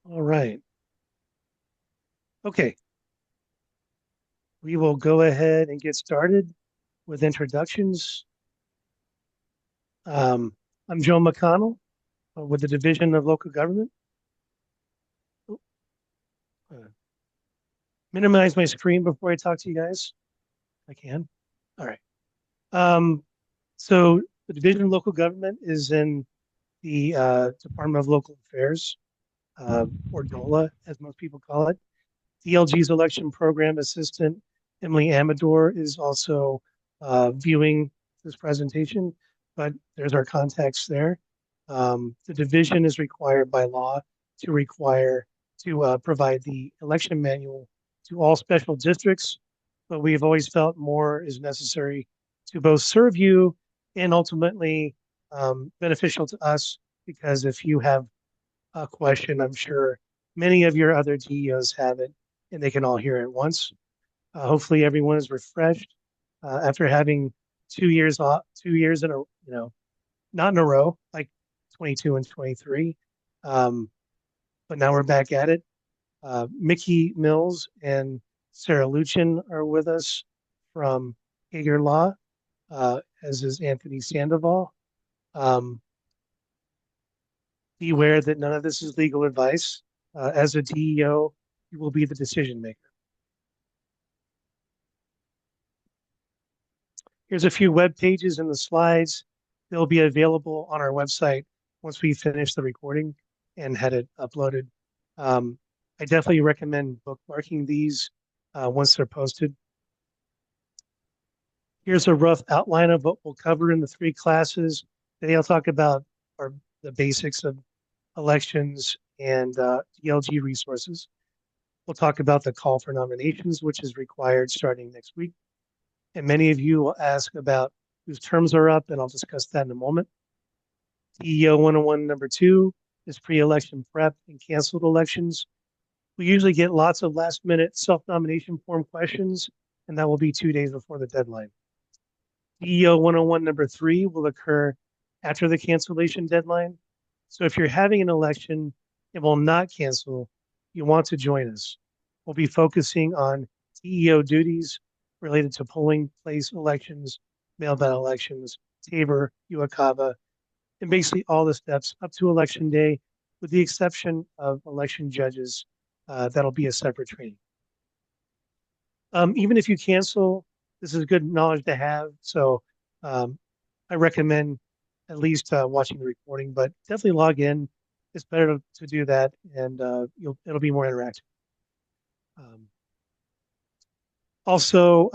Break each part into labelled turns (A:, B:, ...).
A: All right. Okay. We will go ahead and get started with introductions. Um, I'm Joe McConnell with the Division of Local Government. Oh, uh, minimize my screen before I talk to you guys. I can. All right. Um, so the Division of Local Government is in the Department of Local Affairs, or DOLA, as most people call it. DLG's election program assistant, Emily Amador, is also viewing this presentation, but there's our context there. The division is required by law to provide the election manual to all special districts, but we've always felt more is necessary to both serve you and ultimately beneficial to us, because if you have a question, I'm sure many of your other DEOs have it and they can all hear it at once. Hopefully, everyone is refreshed after having 2 years off, 2 years in a not in a row like 22 and 23. Um, but now we're back at it. Mickey Mills and Sarah Luchin are with us from Hager Law, as is Anthony Sandoval. Um, be aware that none of this is legal advice. As a DEO, you will be the decision maker. Here's a few web pages and the slides. They'll be available on our website once we finish the recording and had it uploaded. Um, I definitely recommend bookmarking these once they're posted. Here's a rough outline of what we'll cover in the three classes. Today I'll talk about the basics of elections and DLG resources. We'll talk about the call for nominations, which is required starting next week. And many of you will ask about whose terms are up, and I'll discuss that in a moment. DEO 101 number 2 is pre-election prep and canceled elections. We usually get lots of last-minute self-nomination form questions, and that will be 2 days before the deadline. DEO 101 number 3 will occur after the cancellation deadline. So if you're having an election and will not cancel, you want to join us. We'll be focusing on DEO duties related to polling place elections, mail ballot elections, TABOR, UOCAVA, and basically all the steps up to election day, with the exception of election judges. That'll be a separate training. Even if you cancel, this is good knowledge to have. So I recommend at least watching the recording, but definitely log in. It's better to do that, and it'll be more interactive. Um, Also,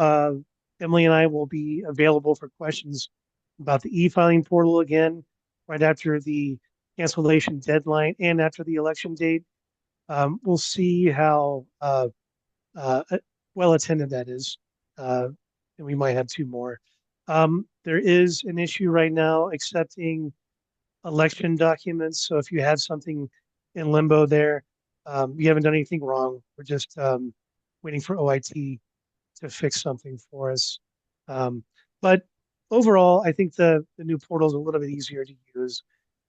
A: Emily and I will be available for questions about the e-filing portal again right after the cancellation deadline and after the election date. We'll see how uh, well attended that is, and we might have two more. There is an issue right now accepting election documents. So if you have something in limbo there, you haven't done anything wrong. We're just waiting for OIT to fix something for us. Um, but overall, I think the new portal is a little bit easier to use.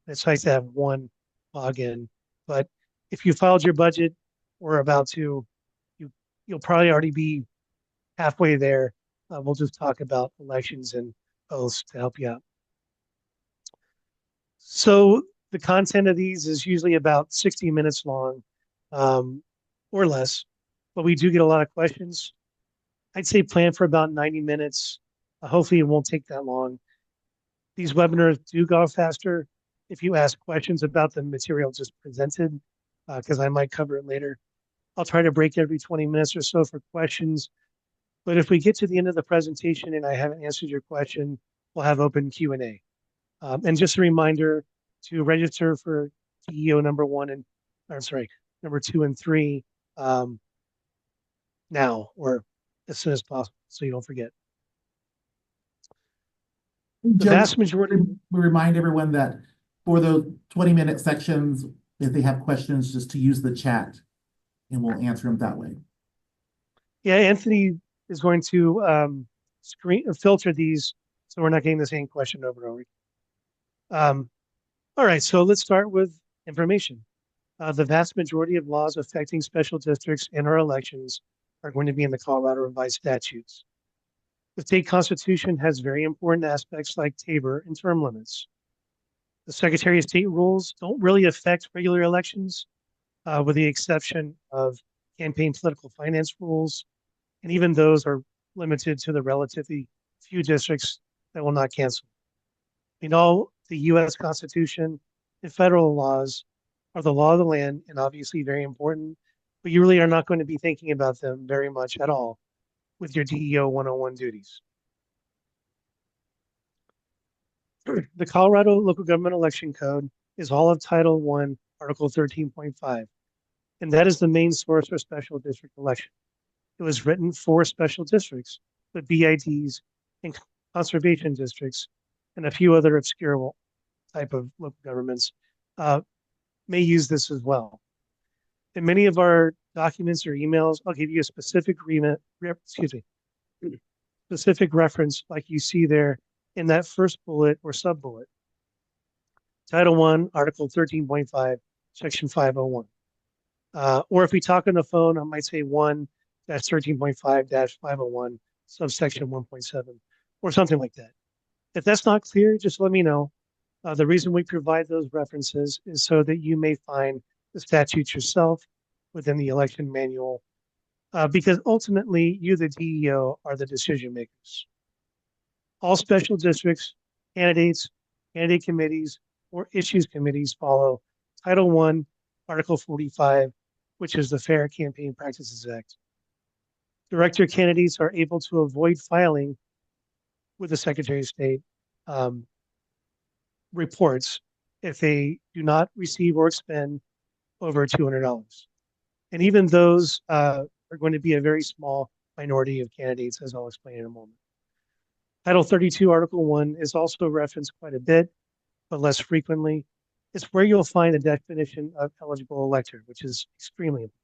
A: It's nice to have one login. But if you filed your budget or about to, you you'll probably already be halfway there. We'll just talk about elections and oaths to help you out. So the content of these is usually about 60 minutes long, um, or less, but we do get a lot of questions. I'd say plan for about 90 minutes. Hopefully, it won't take that long. These webinars do go faster if you ask questions about the material just presented, because I might cover it later. I'll try to break every 20 minutes or so for questions. But if we get to the end of the presentation and I haven't answered your question, we'll have open Q&A. And just a reminder to register for DEO number 1 and, I'm sorry, number 2 and 3 um, now, or as soon as possible, so you don't forget. The
B: Joe,
A: vast majority.
B: we remind everyone that for the 20-minute sections, if they have questions, just to use the chat and we'll answer them that way.
A: Yeah, Anthony is going to screen filter these, so we're not getting the same question over and over. All right, so let's start with information. The vast majority of laws affecting special districts and our elections are going to be in the Colorado Revised Statutes. The state constitution has very important aspects like Tabor and term limits. The Secretary of State rules don't really affect regular elections, with the exception of campaign political finance rules, and even those are limited to the relatively few districts that will not cancel. We know the U.S. Constitution and federal laws are the law of the land and obviously very important, but you really are not going to be thinking about them very much at all with your DEO 101 duties. The Colorado Local Government Election Code is all of Title I, Article 13.5, and that is the main source for special district election. It was written for special districts, but BIDs and conservation districts and a few other obscure type of local governments may use this as well. In many of our documents or emails, I'll give you a specific specific reference like you see there in that first bullet or sub-bullet. Title I, Article 13.5, Section 501. Or if we talk on the phone, I might say 1-13.5-501, subsection 1.7, or something like that. If that's not clear, just let me know. The reason we provide those references is so that you may find the statutes yourself within the election manual, because ultimately you, the DEO, are the decision makers. All special districts, candidates, candidate committees, or issues committees follow Title I, Article 45, which is the Fair Campaign Practices Act. Director candidates are able to avoid filing with the Secretary of State reports if they do not receive or expend over $200. And even those are going to be a very small minority of candidates, as I'll explain in a moment. Title 32, Article 1 is also referenced quite a bit, but less frequently. It's where you'll find the definition of eligible elector, which is extremely important.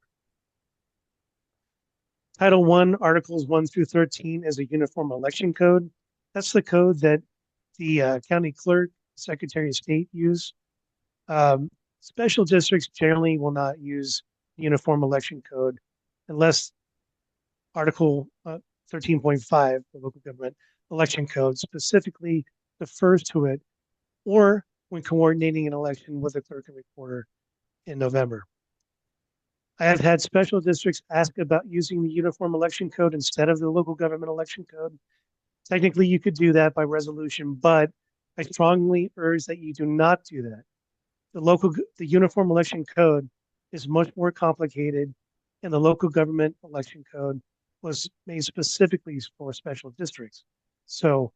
A: Title I, Articles 1 through 13 is a uniform election code. That's the code that the county clerk, Secretary of State use. Special districts generally will not use the uniform election code unless Article 13.5, the local government election code, specifically refers to it, or when coordinating an election with the clerk and recorder in November. I have had special districts ask about using the uniform election code instead of the local government election code. Technically, you could do that by resolution, but I strongly urge that you do not do that. The uniform election code is much more complicated, and the local government election code was made specifically for special districts. So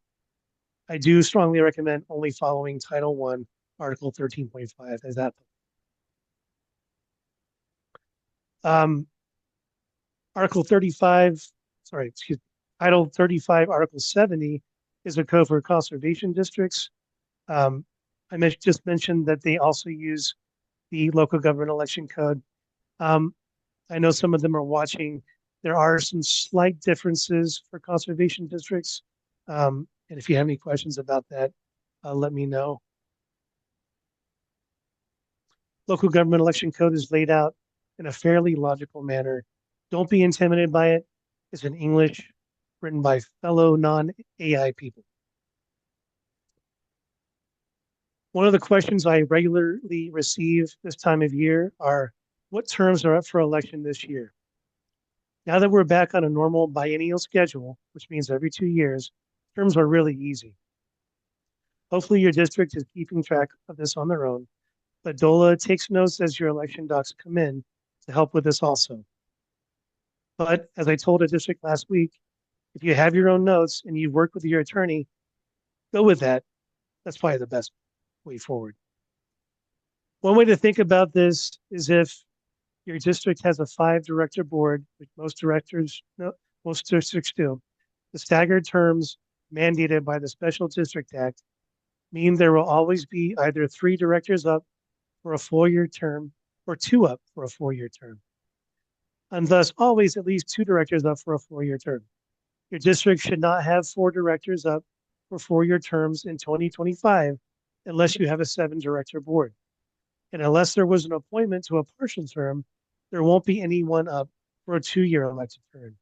A: I do strongly recommend only following Title I, Article 13.5 as that. Article 35, Title 35, Article 70 is a code for conservation districts. I just mentioned that they also use the local government election code. I know some of them are watching. There are some slight differences for conservation districts. And if you have any questions about that, let me know. Local government election code is laid out in a fairly logical manner. Don't be intimidated by it. It's in English, written by fellow non-AI people. One of the questions I regularly receive this time of year are, what terms are up for election this year? Now that we're back on a normal biennial schedule, which means every 2 years, terms are really easy. Hopefully your district is keeping track of this on their own, but DOLA takes notes as your election docs come in to help with this also. But as I told a district last week, if you have your own notes and you've worked with your attorney, go with that. That's probably the best way forward. One way to think about this is if your district has a 5-director board, which most districts do, the staggered terms mandated by the Special District Act mean there will always be either 3 directors up for a 4-year term or 2 up for a 4-year term, and thus always at least 2 directors up for a 4-year term. Your district should not have 4 directors up for 4-year terms in 2025 unless you have a 7-director board. And unless there was an appointment to a partial term, there won't be anyone up for a 2-year elected term.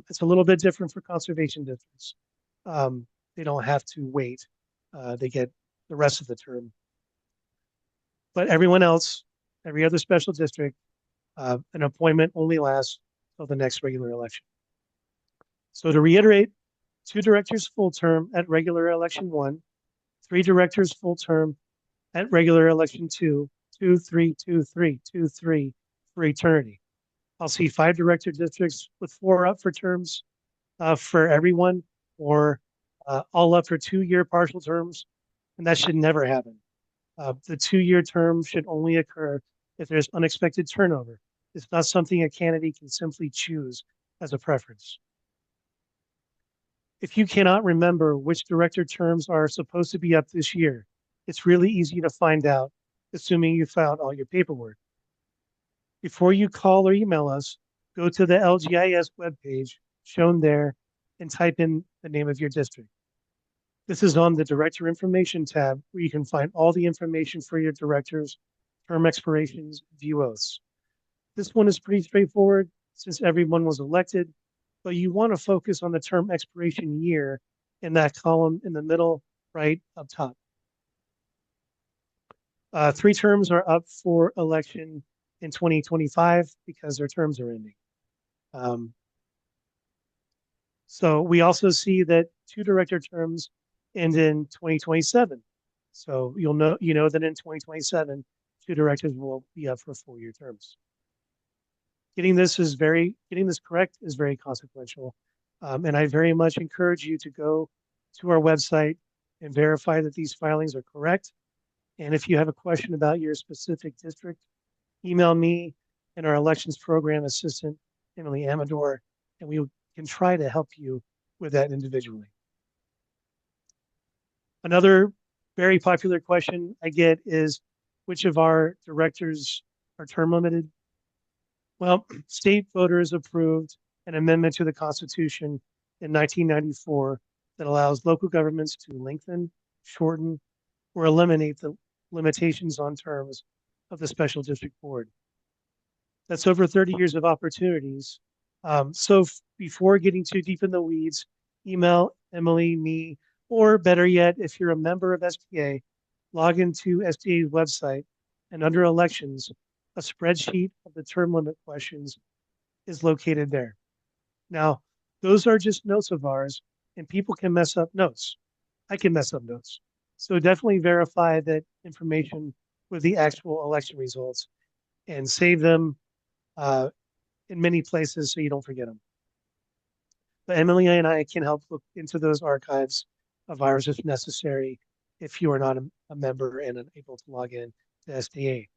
A: It's a little bit different for conservation districts. They don't have to wait. They get the rest of the term. But everyone else, every other special district, an appointment only lasts until the next regular election. So to reiterate, 2 directors full term at regular election 1, 3 directors full term at regular election 2, 2, 3, 2, 3, 2, 3 for eternity. I'll see 5 director districts with 4 up for terms for everyone, or all up for 2-year partial terms, and that should never happen. The 2-year term should only occur if there's unexpected turnover. It's not something a candidate can simply choose as a preference. If you cannot remember which director terms are supposed to be up this year, it's really easy to find out, assuming you filed all your paperwork. Before you call or email us, go to the LGIS webpage shown there and type in the name of your district. This is on the Director Information tab, where you can find all the information for your directors, term expirations, view oaths. This one is pretty straightforward since everyone was elected, but you want to focus on the term expiration year in that column in the middle right up top. 3 terms are up for election in 2025 because their terms are ending. So we also see that 2 director terms end in 2027. So you know that in 2027, 2 directors will be up for 4-year terms. Getting this correct is very consequential. And I very much encourage you to go to our website and verify that these filings are correct. And if you have a question about your specific district, email me and our elections program assistant, Emily Amador, and we can try to help you with that individually. Another very popular question I get is, which of our directors are term limited? Well, state voters approved an amendment to the Constitution in 1994 that allows local governments to lengthen, shorten, or eliminate the limitations on terms of the Special District Board. That's over 30 years of opportunities. So before getting too deep in the weeds, email Emily, me, or better yet, if you're a member of SDA, log into SDA's website, and under elections, a spreadsheet of the term limit questions is located there. Now, those are just notes of ours, and people can mess up notes. I can mess up notes. So definitely verify that information with the actual election results and save them in many places so you don't forget them. But Emily and I can help look into those archives of ours if necessary, if you are not a member and unable to log in to SDA.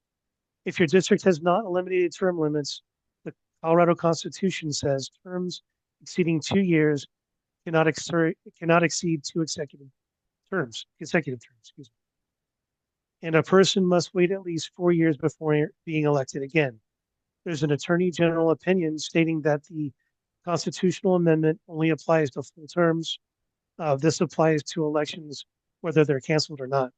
A: If your district has not eliminated term limits, the Colorado Constitution says terms exceeding 2 years cannot exceed 2 consecutive terms, excuse me. And a person must wait at least 4 years before being elected again. There's an Attorney General opinion stating that the constitutional amendment only applies to full terms. This applies to elections, whether they're canceled or not.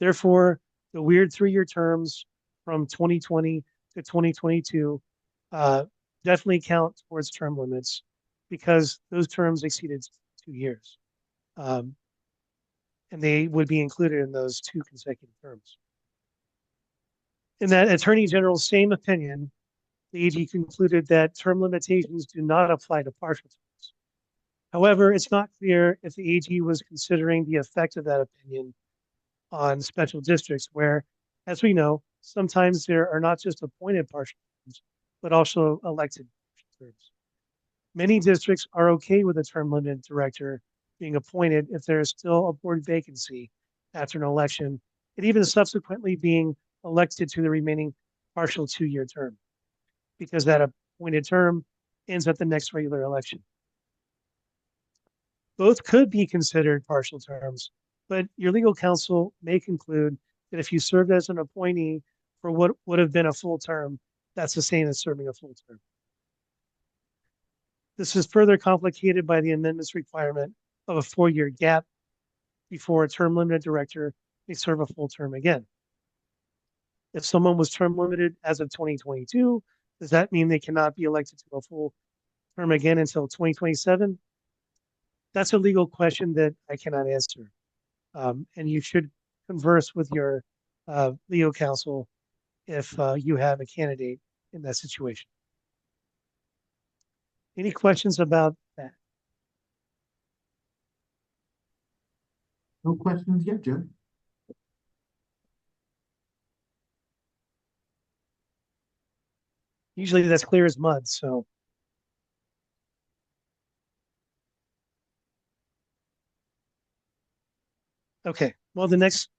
A: Therefore, the weird 3-year terms from 2020 to 2022 definitely count towards term limits because those terms exceeded 2 years. And they would be included in those 2 consecutive terms. In that Attorney General's same opinion, the AG concluded that term limitations do not apply to partial terms. However, it's not clear if the AG was considering the effect of that opinion on special districts where, as we know, sometimes there are not just appointed partial terms, but also elected terms. Many districts are okay with a term limited director being appointed if there is still a board vacancy after an election, and even subsequently being elected to the remaining partial 2-year term, because that appointed term ends at the next regular election. Both could be considered partial terms, but your legal counsel may conclude that if you served as an appointee for what would have been a full term, that's the same as serving a full term. This is further complicated by the amendment's requirement of a 4-year gap before a term limited director may serve a full term again. If someone was term limited as of 2022, does that mean they cannot be elected to a full term again until 2027? That's a legal question that I cannot answer. And you should converse with your legal counsel if you have a candidate in that situation. Any questions about that?
B: No questions yet, Joe?
A: Usually that's clear as mud, so. Okay, well, the next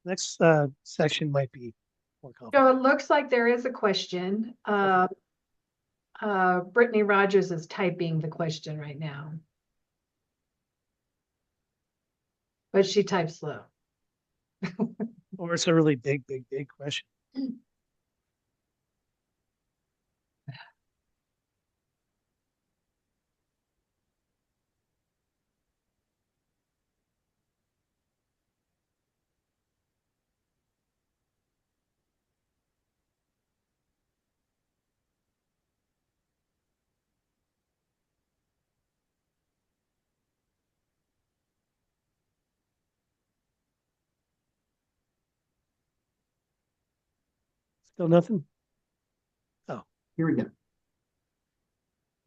A: section might be more
C: So
A: complicated.
C: it looks like there is a question. Brittany Rogers is typing the question right now. But she types slow.
A: Or it's a really big question. Still nothing? Oh,
B: Here we go.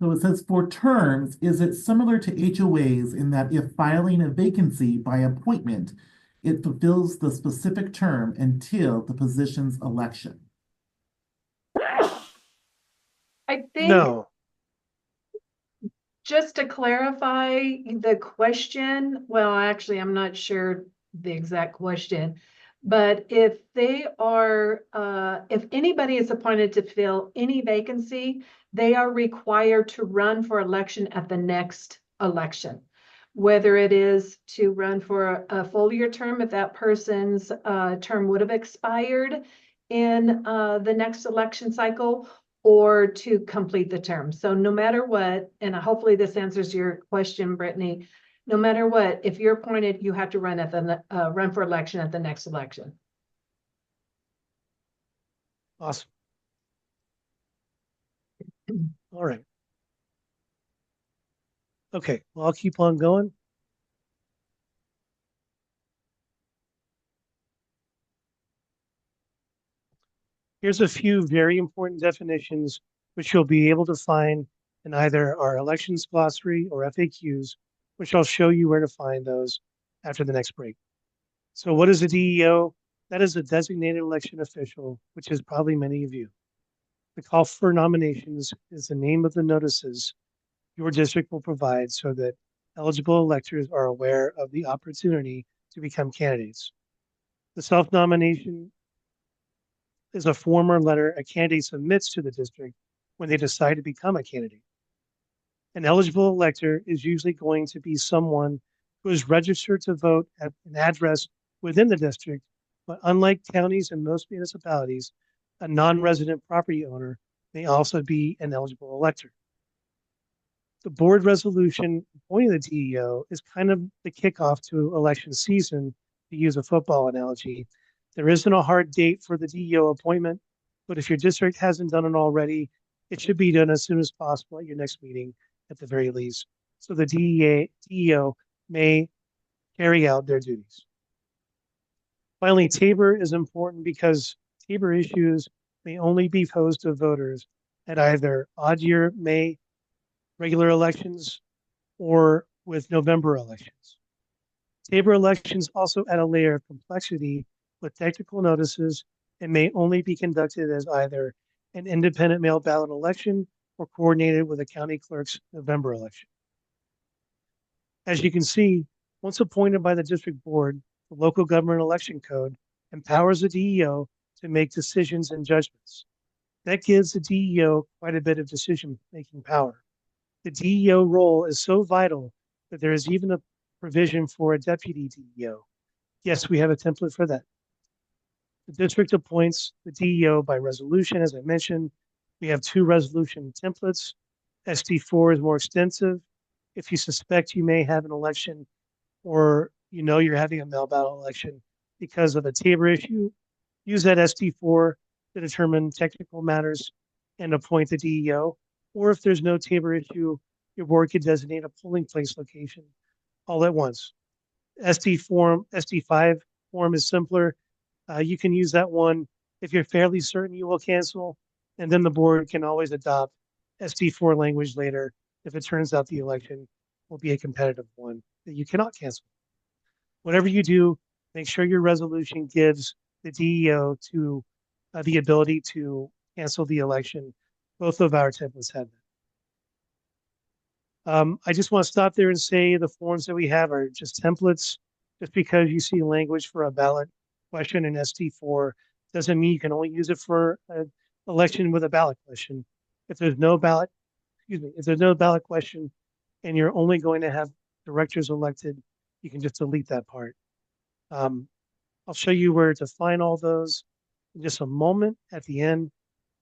B: So it says for terms, is it similar to HOAs in that if filing a vacancy by appointment, it fulfills the specific term until the position's election?
C: I think
A: no.
C: just to clarify the question, well, actually, I'm not sure the exact question. But if they are, if anybody is appointed to fill any vacancy, they are required to run for election at the next election. Whether it is to run for a full year term, if that person's term would have expired in the next election cycle, or to complete the term. So no matter what, and hopefully this answers your question, Brittany, no matter what, if you're appointed, you have to run at the run for election at the next election.
A: Awesome. All right. Okay, well, I'll keep on going. Here's a few very important definitions which you'll be able to find in either our elections glossary or FAQs, which I'll show you where to find those after the next break. So what is a DEO? That is a designated election official, which is probably many of you. The call for nominations is the name of the notices your district will provide so that eligible electors are aware of the opportunity to become candidates. The self-nomination is a form or letter a candidate submits to the district when they decide to become a candidate. An eligible elector is usually going to be someone who is registered to vote at an address within the district, but unlike counties and most municipalities, a non-resident property owner may also be an eligible elector. The board resolution appointing the DEO is kind of the kickoff to election season, to use a football analogy. There isn't a hard date for the DEO appointment, but if your district hasn't done it already, it should be done as soon as possible at your next meeting at the very least. So the DEO may carry out their duties. Finally, TABOR is important because TABOR issues may only be posed to voters at either odd year May regular elections or with November elections. TABOR elections also add a layer of complexity with technical notices and may only be conducted as either an independent mail ballot election or coordinated with a county clerk's November election. As you can see, once appointed by the district board, the local government election code empowers the DEO to make decisions and judgments. That gives the DEO quite a bit of decision-making power. The DEO role is so vital that there is even a provision for a deputy DEO. Yes, we have a template for that. The district appoints the DEO by resolution, as I mentioned. We have 2 resolution templates. SD4 is more extensive. If you suspect you may have an election or you know you're having a mail ballot election because of a TABOR issue, use that SD4 to determine technical matters and appoint the DEO. Or if there's no Tabor issue, your board could designate a polling place location all at once. SD5 form is simpler. You can use that one if you're fairly certain you will cancel, and then the board can always adopt SD4 language later if it turns out the election will be a competitive one that you cannot cancel. Whatever you do, make sure your resolution gives the DEO to the ability to cancel the election. Both of our templates have that. I just want to stop there and say the forms that we have are just templates. Just because you see language for a ballot question in SD4 doesn't mean you can only use it for an election with a ballot question. If there's no ballot, if there's no ballot question and you're only going to have directors elected, you can just delete that part. I'll show you where to find all those in just a moment at the end.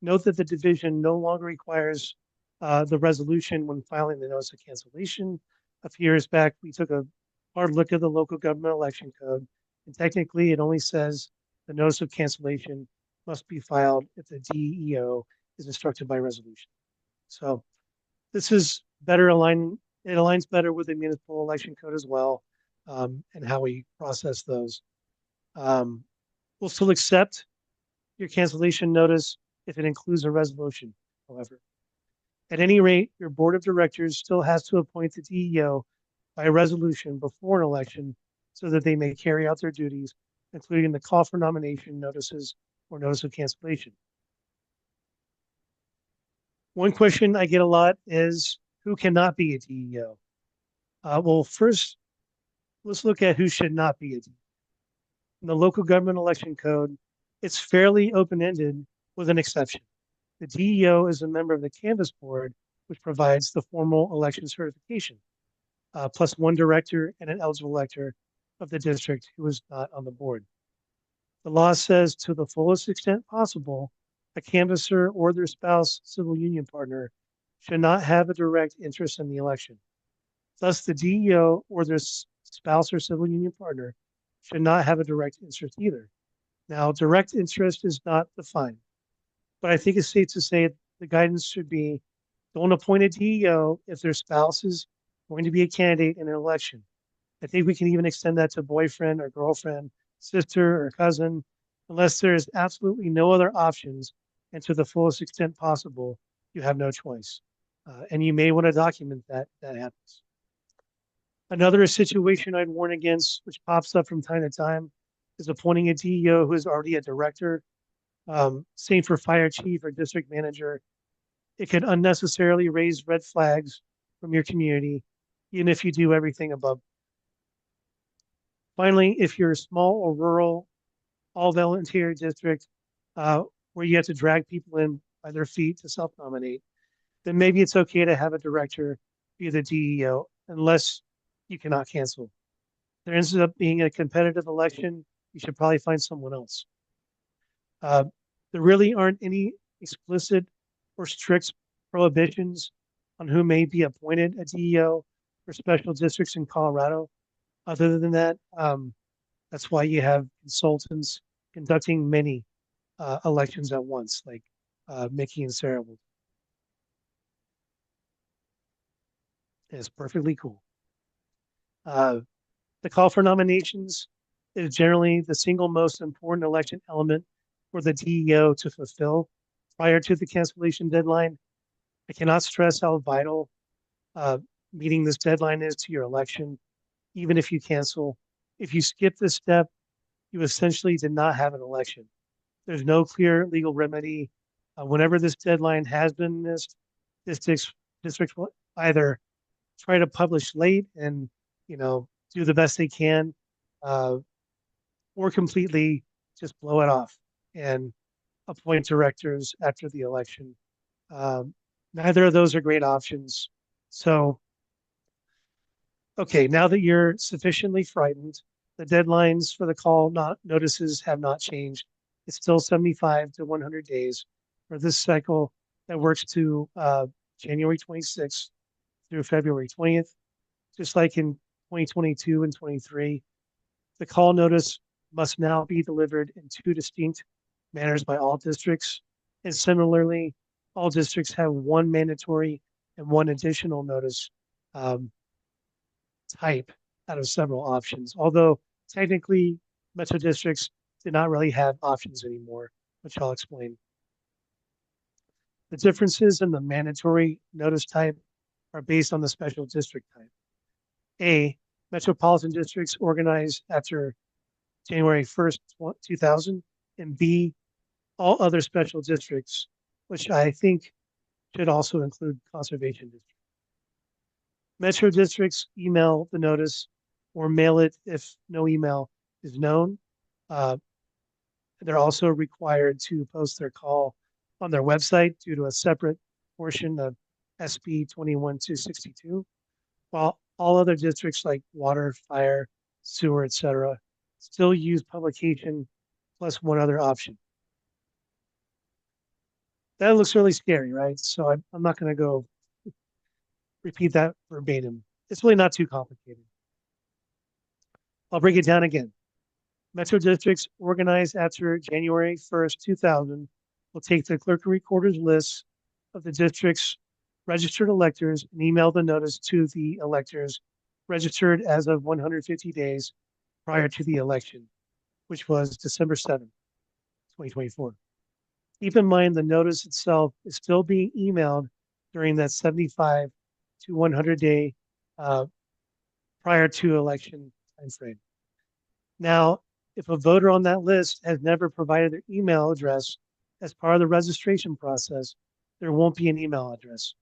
A: Note that the division no longer requires the resolution when filing the notice of cancellation. A few years back, we took a hard look at the local government election code, and technically it only says the notice of cancellation must be filed if the DEO is instructed by resolution. So this is better aligned. It aligns better with the municipal election code as well, and how we process those. We'll still accept your cancellation notice if it includes a resolution, however. At any rate, your board of directors still has to appoint the DEO by resolution before an election so that they may carry out their duties, including the call for nomination notices or notice of cancellation. One question I get a lot is who cannot be a DEO? Well, first, let's look at who should not be a DEO. In the local government election code, it's fairly open-ended with an exception. The DEO is a member of the Canvass Board, which provides the formal election certification, plus one director and an eligible elector of the district who is not on the board. The law says to the fullest extent possible, a canvasser or their spouse civil union partner should not have a direct interest in the election. Thus, the DEO or their spouse or civil union partner should not have a direct interest either. Now, direct interest is not defined, but I think it's safe to say the guidance should be don't appoint a DEO if their spouse is going to be a candidate in an election. I think we can even extend that to boyfriend or girlfriend, sister or cousin, unless there is absolutely no other options, and to the fullest extent possible, you have no choice. And you may want to document that happens. Another situation I'd warn against, which pops up from time to time, is appointing a DEO who is already a director. Same for fire chief or district manager. It could unnecessarily raise red flags from your community, even if you do everything above. Finally, if you're a small or rural, all volunteer district where you have to drag people in by their feet to self-nominate, then maybe it's okay to have a director be the DEO unless you cannot cancel. If there ends up being a competitive election, you should probably find someone else. There really aren't any explicit or strict prohibitions on who may be appointed a DEO for special districts in Colorado. Other than that, that's why you have consultants conducting many elections at once, like Mickey and Sarah will. It's perfectly cool. The call for nominations is generally the single most important election element for the DEO to fulfill prior to the cancellation deadline. I cannot stress how vital meeting this deadline is to your election, even if you cancel. If you skip this step, you essentially did not have an election. There's no clear legal remedy. Whenever this deadline has been missed, districts will either try to publish late and do the best they can, or completely just blow it off and appoint directors after the election. Neither of those are great options. So, okay, now that you're sufficiently frightened, the deadlines for the call notices have not changed. It's still 75 to 100 days for this cycle that works to January 26th through February 20th. Just like in 2022 and 23, the call notice must now be delivered in 2 distinct managed by all districts. And similarly, all districts have one mandatory and one additional notice um, type out of several options. Although technically, metro districts did not really have options anymore, which I'll explain. The differences in the mandatory notice type are based on the special district type. A, metropolitan districts organized after January 1st, 2000, and B, all other special districts, which I think should also include conservation districts. Metro districts email the notice or mail it if no email is known. Uh, they're also required to post their call on their website due to a separate portion of SB 21262, while all other districts like water, fire, sewer, etc., still use publication plus one other option. That looks really scary, right? So I'm not going to go repeat that verbatim. It's really not too complicated. I'll break it down again. Metro districts organized after January 1st, 2000 will take the clerk and recorder's list of the district's registered electors and email the notice to the electors registered as of 150 days prior to the election, which was December 7th, 2024. Keep in mind the notice itself is still being emailed during that 75 to 100 day prior to election timeframe. Now, if a voter on that list has never provided their email address as part of the registration process, there won't be an email address.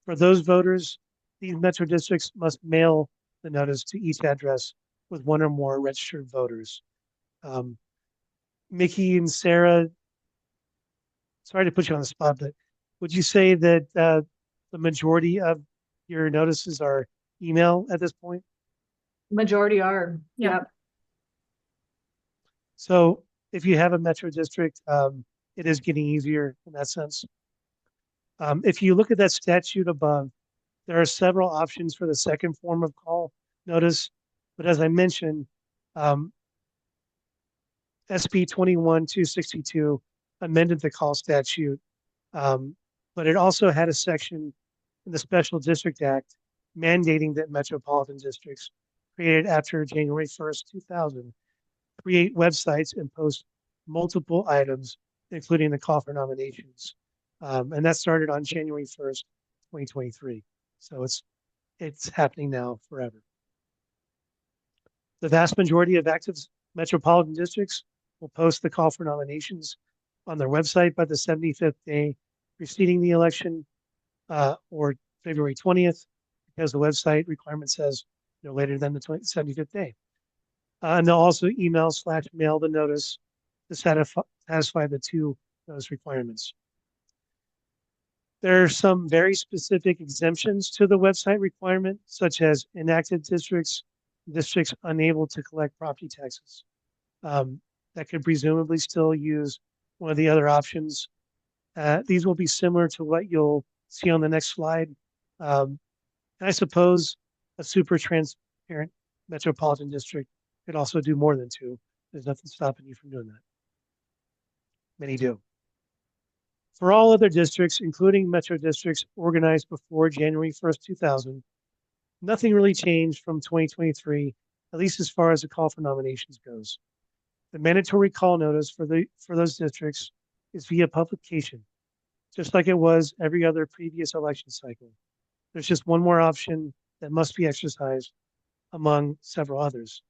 A: For those voters, these metro districts must mail the notice to each address with one or more registered voters. Mickey and Sarah, sorry to put you on the spot, but would you say that the majority of your notices are email at this point?
C: Majority are, yep.
A: So if you have a metro district, it is getting easier in that sense. If you look at that statute above, there are several options for the second form of call notice. But as I mentioned, SB 21262 amended the call statute, but it also had a section in the Special District Act mandating that metropolitan districts created after January 1st, 2000 create websites and post multiple items, including the call for nominations. And that started on January 1st, 2023. So it's happening now forever. The vast majority of active metropolitan districts will post the call for nominations on their website by the 75th day preceding the election or February 20th, because the website requirement says no later than the 75th day. And they'll also email/mail the notice to satisfy the two notice requirements. There are some very specific exemptions to the website requirement, such as inactive districts, districts unable to collect property taxes. That could presumably still use one of the other options. These will be similar to what you'll see on the next slide. And I suppose a super transparent metropolitan district could also do more than two. There's nothing stopping you from doing that. Many do. For all other districts, including metro districts organized before January 1st, 2000, nothing really changed from 2023, at least as far as the call for nominations goes. The mandatory call notice for those districts is via publication, just like it was every other previous election cycle. There's just one more option that must be exercised among several others.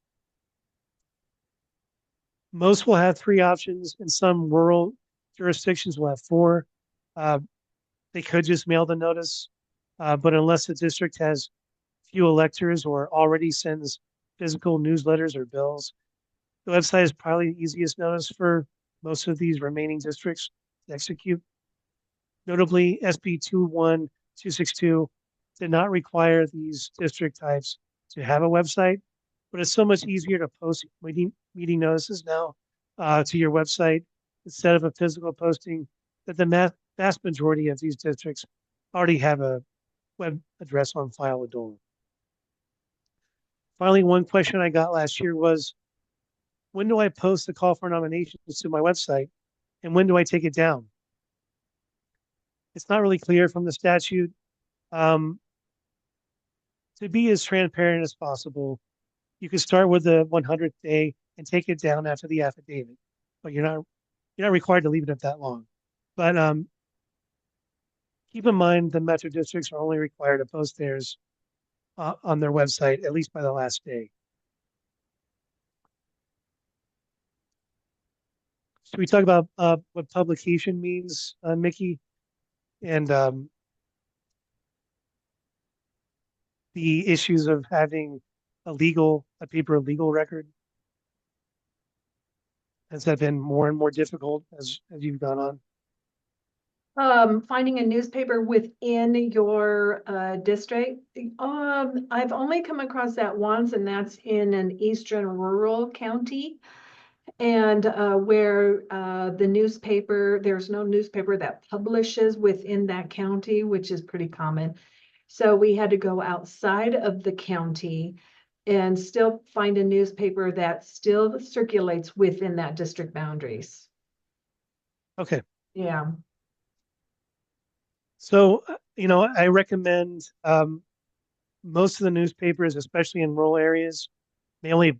A: Most will have three options, and some rural jurisdictions will have four. They could just mail the notice, but unless the district has few electors or already sends physical newsletters or bills, the website is probably the easiest notice for most of these remaining districts to execute. Notably, SB 21262 did not require these district types to have a website, but it's so much easier to post meeting notices now to your website instead of a physical posting that the vast majority of these districts already have a web address on file with DOLA. Finally, one question I got last year was, when do I post the call for nominations to my website? And when do I take it down? It's not really clear from the statute. Um, to be as transparent as possible, you can start with the 100th day and take it down after the affidavit, but you're not required to leave it up that long. But keep in mind the metro districts are only required to post theirs on their website at least by the last day. Should we talk about what publication means, Mickey, and the issues of having a paper legal record? Has that been more and more difficult as you've gone on?
C: Finding a newspaper within your district. I've only come across that once, and that's in an eastern rural county. And where the newspaper, there's no newspaper that publishes within that county, which is pretty common. So we had to go outside of the county and still find a newspaper that still circulates within that district boundaries.
A: Okay.
C: Yeah.
A: So, I recommend most of the newspapers, especially in rural areas, they only,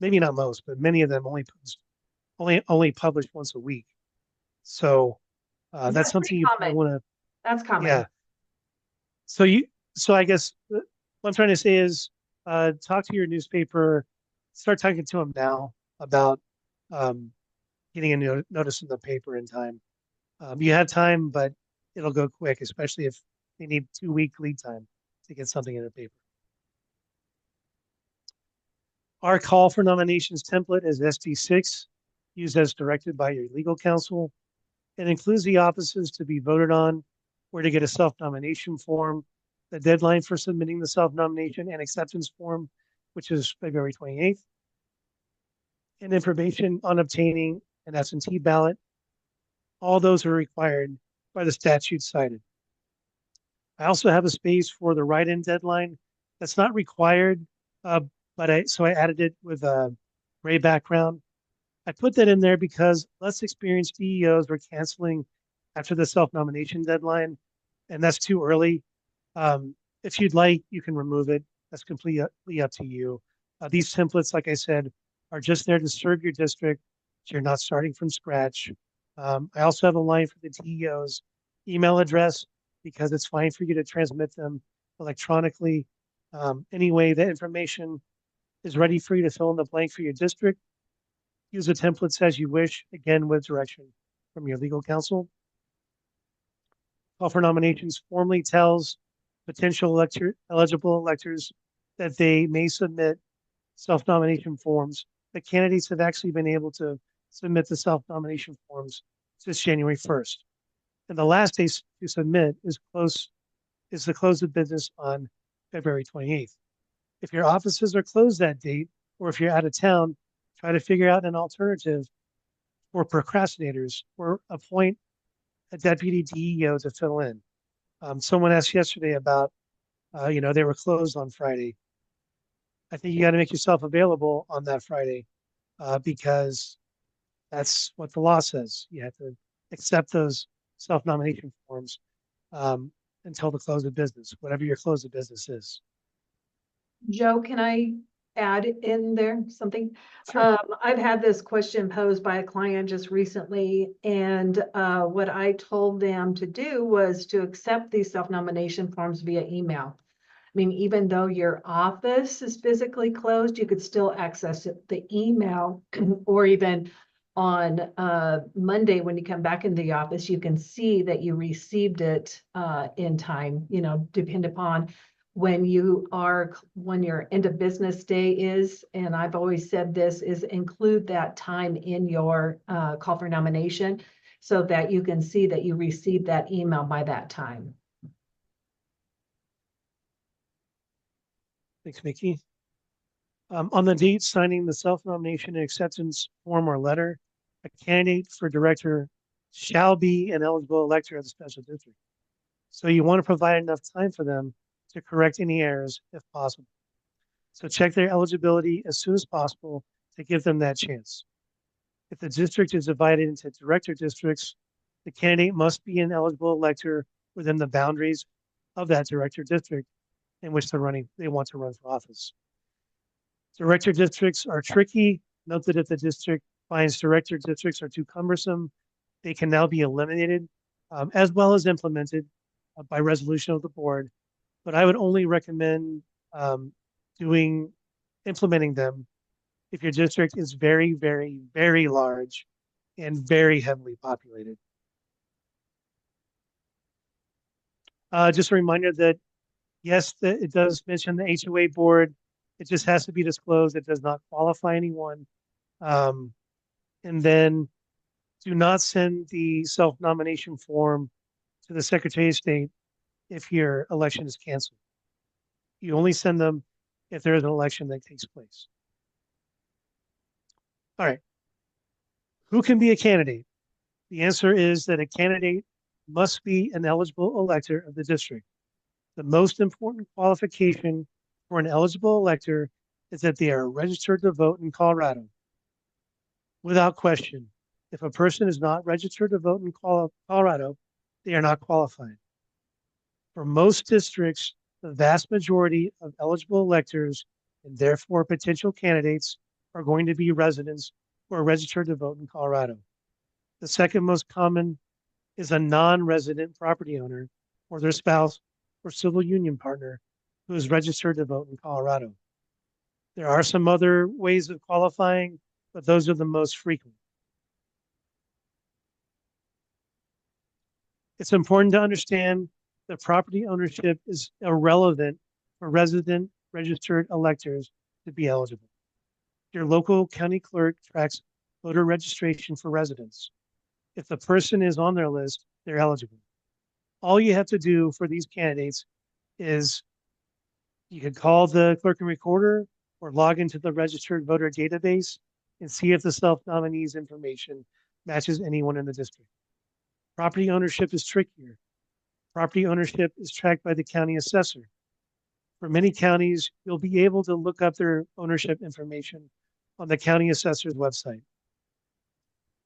A: maybe not most, but many of them only publish once a week. So that's
C: That's
A: something
C: pretty
A: you probably
C: common.
A: want to,
C: That's common.
A: yeah. So I guess what I'm trying to say is talk to your newspaper, start talking to them now about um, getting a notice in the paper in time. You have time, but it'll go quick, especially if they need 2 week lead time to get something in the paper. Our call for nominations template is SD6, used as directed by your legal counsel. It includes the offices to be voted on, where to get a self-nomination form, the deadline for submitting the self-nomination and acceptance form, which is February 28th, and information on obtaining an absentee ballot. All those are required by the statute cited. I also have a space for the write-in deadline. That's not required, but I added it with a gray background. I put that in there because less experienced DEOs were canceling after the self-nomination deadline, and that's too early. If you'd like, you can remove it. That's completely up to you. These templates, like I said, are just there to serve your district, so you're not starting from scratch. I also have a line for the DEO's email address because it's fine for you to transmit them electronically. Anyway, the information is ready for you to fill in the blank for your district. Use the templates as you wish, again, with direction from your legal counsel. Call for nominations formally tells potential eligible electors that they may submit self-nomination forms. The candidates have actually been able to submit the self-nomination forms since January 1st. And the last day to submit is the close of business on February 28th. If your offices are closed that date, or if you're out of town, try to figure out an alternative for procrastinators or appoint a deputy DEO to fill in. Someone asked yesterday about, they were closed on Friday. I think you got to make yourself available on that Friday because that's what the law says. You have to accept those self-nomination forms until the close of business, whatever your close of business is.
C: Joe, can I add in there something?
A: Sure.
C: I've had this question posed by a client just recently, and what I told them to do was to accept these self-nomination forms via email. I mean, even though your office is physically closed, you could still access the email or even on Monday when you come back in the office, you can see that you received it in time, depend upon when your end of business day is. And I've always said this is include that time in your call for nomination so that you can see that you received that email by that time.
A: Thanks, Mickey. On the date signing the self-nomination and acceptance form or letter, a candidate for director shall be an eligible elector of the special district. So you want to provide enough time for them to correct any errors if possible. So check their eligibility as soon as possible to give them that chance. If the district is divided into director districts, the candidate must be an eligible elector within the boundaries of that director district in which they want to run for office. Director districts are tricky. Note that if the district finds director districts are too cumbersome, they can now be eliminated as well as implemented by resolution of the board. But I would only recommend implementing them if your district is very, very, very large and very heavily populated. Just a reminder that yes, it does mention the HOA board. It just has to be disclosed. It does not qualify anyone. And then do not send the self-nomination form to the Secretary of State if your election is canceled. You only send them if there is an election that takes place. All right. Who can be a candidate? The answer is that a candidate must be an eligible elector of the district. The most important qualification for an eligible elector is that they are registered to vote in Colorado. Without question, if a person is not registered to vote in Colorado, they are not qualified. For most districts, the vast majority of eligible electors and therefore potential candidates are going to be residents who are registered to vote in Colorado. The second most common is a non-resident property owner or their spouse or civil union partner who is registered to vote in Colorado. There are some other ways of qualifying, but those are the most frequent. It's important to understand that property ownership is irrelevant for resident registered electors to be eligible. Your local county clerk tracks voter registration for residents. If the person is on their list, they're eligible. All you have to do for these candidates is you can call the clerk and recorder or log into the registered voter database and see if the self-nominee's information matches anyone in the district. Property ownership is trickier. Property ownership is tracked by the county assessor. For many counties, you'll be able to look up their ownership information on the county assessor's website.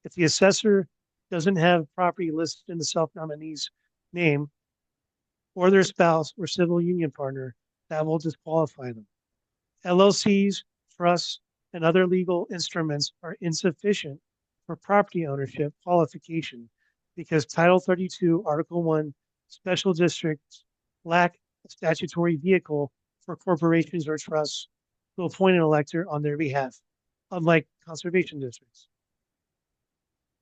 A: If the assessor doesn't have property listed in the self-nominee's name or their spouse or civil union partner, that will disqualify them. LLCs, trusts, and other legal instruments are insufficient for property ownership qualification because Title 32, Article 1, special districts lack a statutory vehicle for corporations or trusts to appoint an elector on their behalf, unlike conservation districts,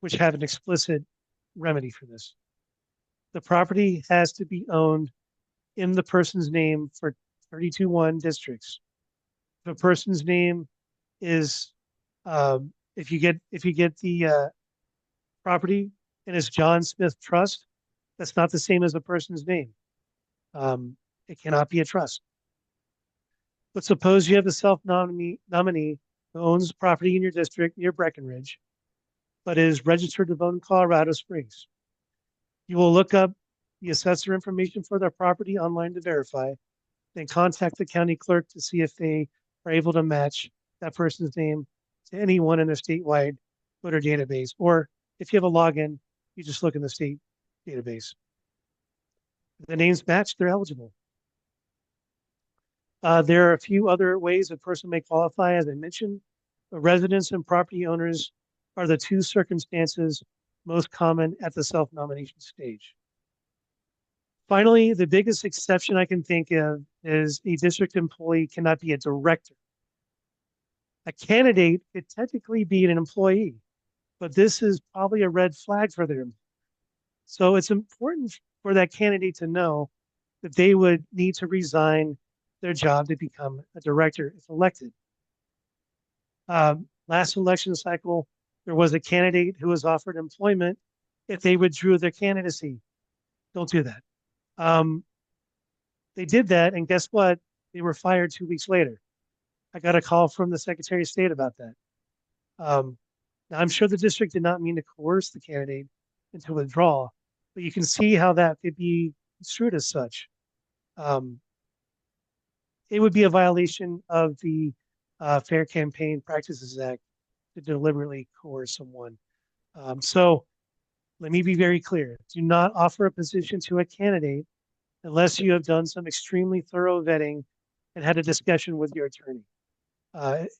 A: which have an explicit remedy for this. The property has to be owned in the person's name for 32-1 districts. If a person's name is, if you get the property and it's John Smith Trust, that's not the same as the person's name. It cannot be a trust. But suppose you have a self-nominee who owns property in your district near Breckenridge, but is registered to vote in Colorado Springs. You will look up the assessor information for their property online to verify, then contact the county clerk to see if they are able to match that person's name to anyone in their statewide voter database. Or if you have a login, you just look in the state database. If the names match, they're eligible. There are a few other ways a person may qualify, as I mentioned. Residents and property owners are the two circumstances most common at the self-nomination stage. Finally, the biggest exception I can think of is a district employee cannot be a director. A candidate could technically be an employee, but this is probably a red flag for them. So it's important for that candidate to know that they would need to resign their job to become a director if elected. Last election cycle, there was a candidate who was offered employment if they withdrew their candidacy. Don't do that. They did that, and guess what? They were fired 2 weeks later. I got a call from the Secretary of State about that. Now, I'm sure the district did not mean to coerce the candidate into withdrawal, but you can see how that could be construed as such. It would be a violation of the Fair Campaign Practices Act to deliberately coerce someone. So let me be very clear. Do not offer a position to a candidate unless you have done some extremely thorough vetting and had a discussion with your attorney.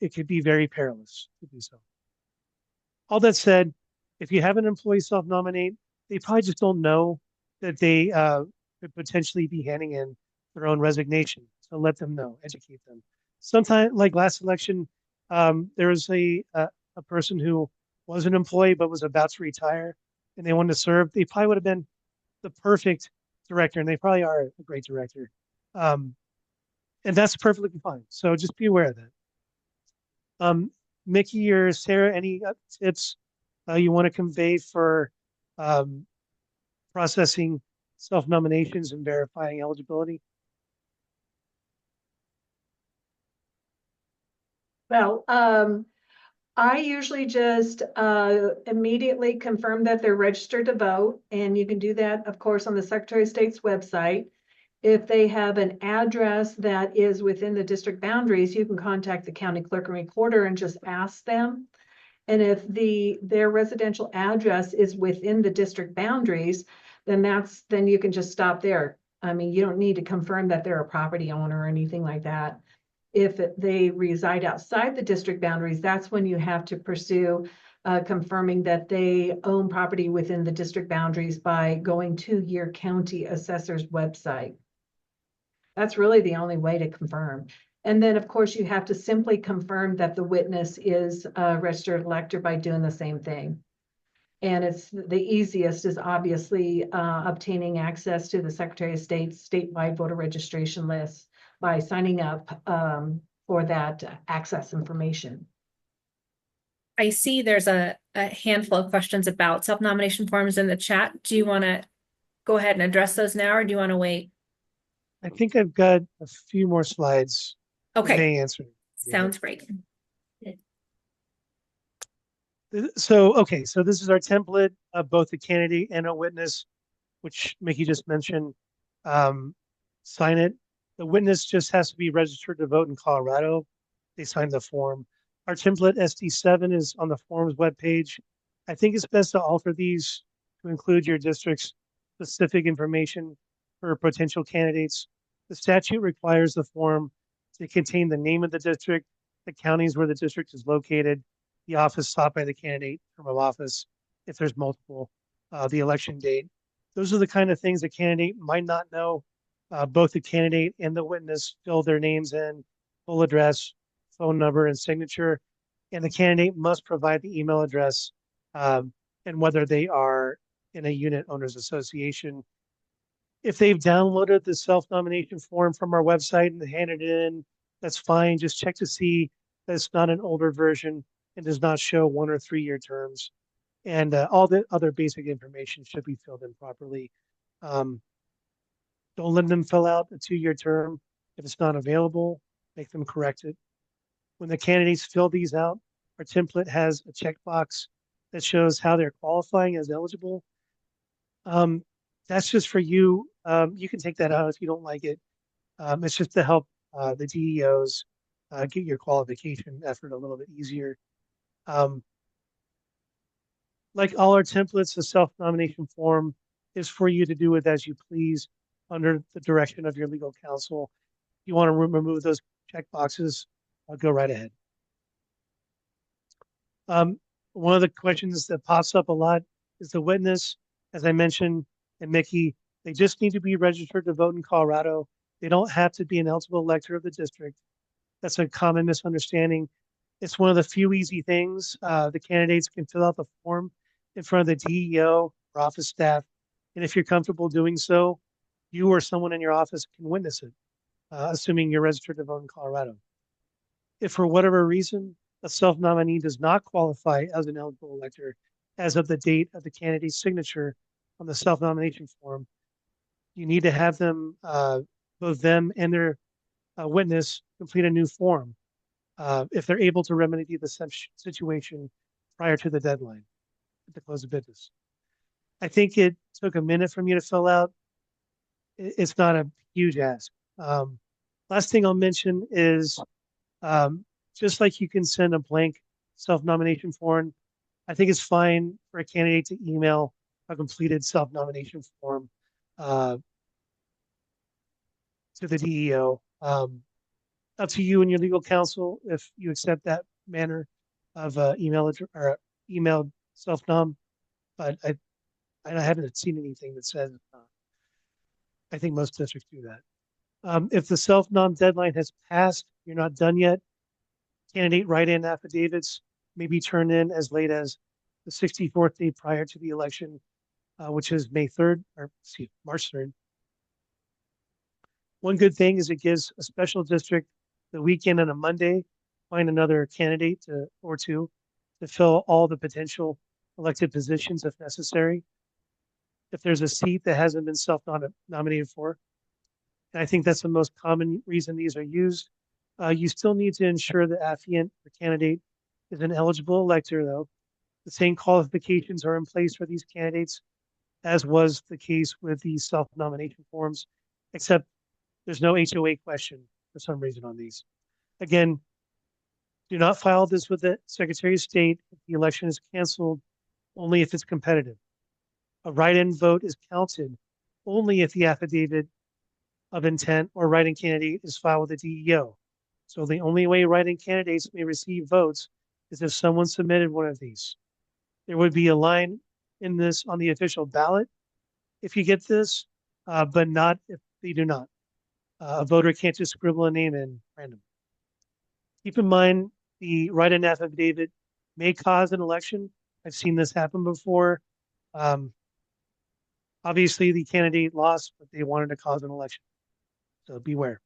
A: It could be very perilous to do so. All that said, if you have an employee self-nominate, they probably just don't know that they could potentially be handing in their own resignation. So let them know, educate them. Sometimes, like last election, there was a person who was an employee but was about to retire, and they wanted to serve. They probably would have been the perfect director, and they probably are a great director. And that's perfectly fine. So just be aware of that. Mickey or Sarah, any tips you want to convey for processing self-nominations and verifying eligibility?
C: Well, I usually just immediately confirm that they're registered to vote, and you can do that, of course, on the Secretary of State's website. If they have an address that is within the district boundaries, you can contact the county clerk and recorder and just ask them. And if their residential address is within the district boundaries, then you can just stop there. I mean, you don't need to confirm that they're a property owner or anything like that. If they reside outside the district boundaries, that's when you have to pursue confirming that they own property within the district boundaries by going to your county assessor's website. That's really the only way to confirm. And then, of course, you have to simply confirm that the witness is a registered elector by doing the same thing. And it's the easiest is obviously obtaining access to the Secretary of State's statewide voter registration list by signing up for that access information.
D: I see there's a handful of questions about self-nomination forms in the chat. Do you want to go ahead and address those now, or do you want to wait?
A: I think I've got a few more slides.
D: Okay,
A: May answer.
D: sounds great.
A: So, okay, so this is our template of both the candidate and a witness, which Mickey just mentioned. Sign it. The witness just has to be registered to vote in Colorado. They sign the form. Our template SD7 is on the forms webpage. I think it's best to alter these to include your district's specific information for potential candidates. The statute requires the form to contain the name of the district, the counties where the district is located, the office sought by the candidate, term of office, if there's multiple, the election date. Those are the kind of things the candidate might not know. Both the candidate and the witness fill their names in, full address, phone number, and signature. And the candidate must provide the email address and whether they are in a unit owners association. If they've downloaded the self-nomination form from our website and handed it in, that's fine. Just check to see that it's not an older version and does not show 1 or 3 year terms. And all the other basic information should be filled in properly. Don't let them fill out a 2-year term. If it's not available, make them correct it. When the candidates fill these out, our template has a checkbox that shows how they're qualifying as eligible. That's just for you. You can take that out if you don't like it. It's just to help the DEOs get your qualification effort a little bit easier. Like all our templates, the self-nomination form is for you to do with as you please under the direction of your legal counsel. If you want to remove those check boxes, go right ahead. One of the questions that pops up a lot is the witness. As I mentioned, and Mickey, they just need to be registered to vote in Colorado. They don't have to be an eligible elector of the district. That's a common misunderstanding. It's one of the few easy things. The candidates can fill out the form in front of the DEO or office staff. And if you're comfortable doing so, you or someone in your office can witness it, assuming you're registered to vote in Colorado. If for whatever reason, a self-nominee does not qualify as an eligible elector as of the date of the candidate's signature on the self-nomination form, you need to have them, both them and their witness, complete a new form if they're able to remedy the situation prior to the deadline at the close of business. I think it took a minute for me to fill out. It's not a huge ask. Last thing I'll mention is just like you can send a blank self-nomination form, I think it's fine for a candidate to email a completed self-nomination form to the DEO. Up to you and your legal counsel if you accept that manner of emailed self-nom. But I haven't seen anything that says I think most districts do that. If the self-nom deadline has passed, you're not done yet. Candidate write-in affidavits may be turned in as late as the 64th day prior to the election, which is May 3rd, or excuse, March 3rd. One good thing is it gives a special district the weekend and a Monday, find another candidate or two to fill all the potential elected positions if necessary. If there's a seat that hasn't been self-nominated for, and I think that's the most common reason these are used. You still need to ensure the affiant or candidate is an eligible elector, though. The same qualifications are in place for these candidates as was the case with these self-nomination forms, except there's no HOA question for some reason on these. Again, do not file this with the Secretary of State if the election is canceled, only if it's competitive. A write-in vote is counted only if the affidavit of intent or write-in candidate is filed with the DEO. So the only way write-in candidates may receive votes is if someone submitted one of these. There would be a line in this on the official ballot if you get this, but not if they do not. A voter can't just scribble a name in random. Keep in mind the write-in affidavit may cause an election. I've seen this happen before. Obviously, the candidate lost, but they wanted to cause an election. So beware.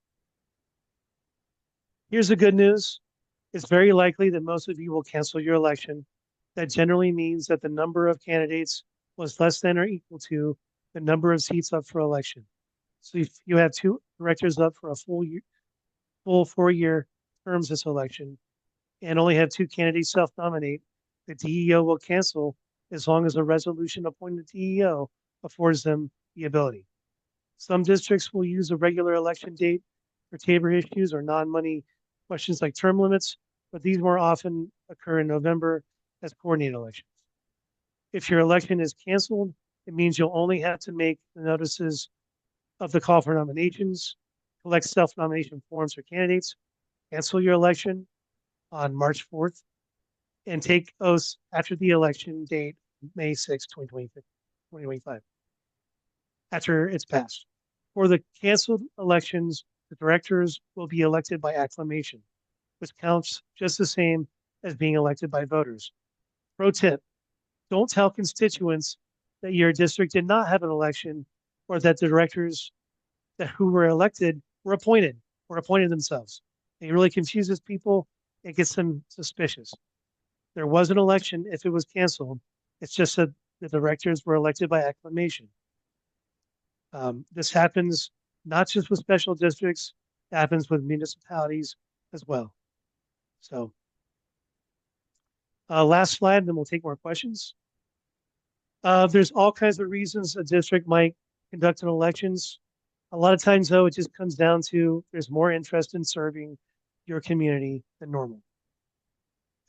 A: Here's the good news. It's very likely that most of you will cancel your election. That generally means that the number of candidates was less than or equal to the number of seats up for election. So if you have two directors up for a full 4-year terms this election and only have two candidates self-nominate, the DEO will cancel as long as a resolution appointing the DEO affords them the ability. Some districts will use a regular election date for Tabor issues or non-money questions like term limits, but these more often occur in November as coordinated elections. If your election is canceled, it means you'll only have to make the notices of the call for nominations, collect self-nomination forms for candidates, cancel your election on March 4th, and take oaths after the election date, May 6, 2025, after it's passed. For the canceled elections, the directors will be elected by acclamation, which counts just the same as being elected by voters. Pro tip, don't tell constituents that your district did not have an election or that the directors who were elected were appointed or appointed themselves. It really confuses people. It gets them suspicious. There was an election if it was canceled. It's just that the directors were elected by acclamation. This happens not just with special districts, it happens with municipalities as well. So last slide, then we'll take more questions. There's all kinds of reasons a district might conduct an elections. A lot of times, though, it just comes down to there's more interest in serving your community than normal.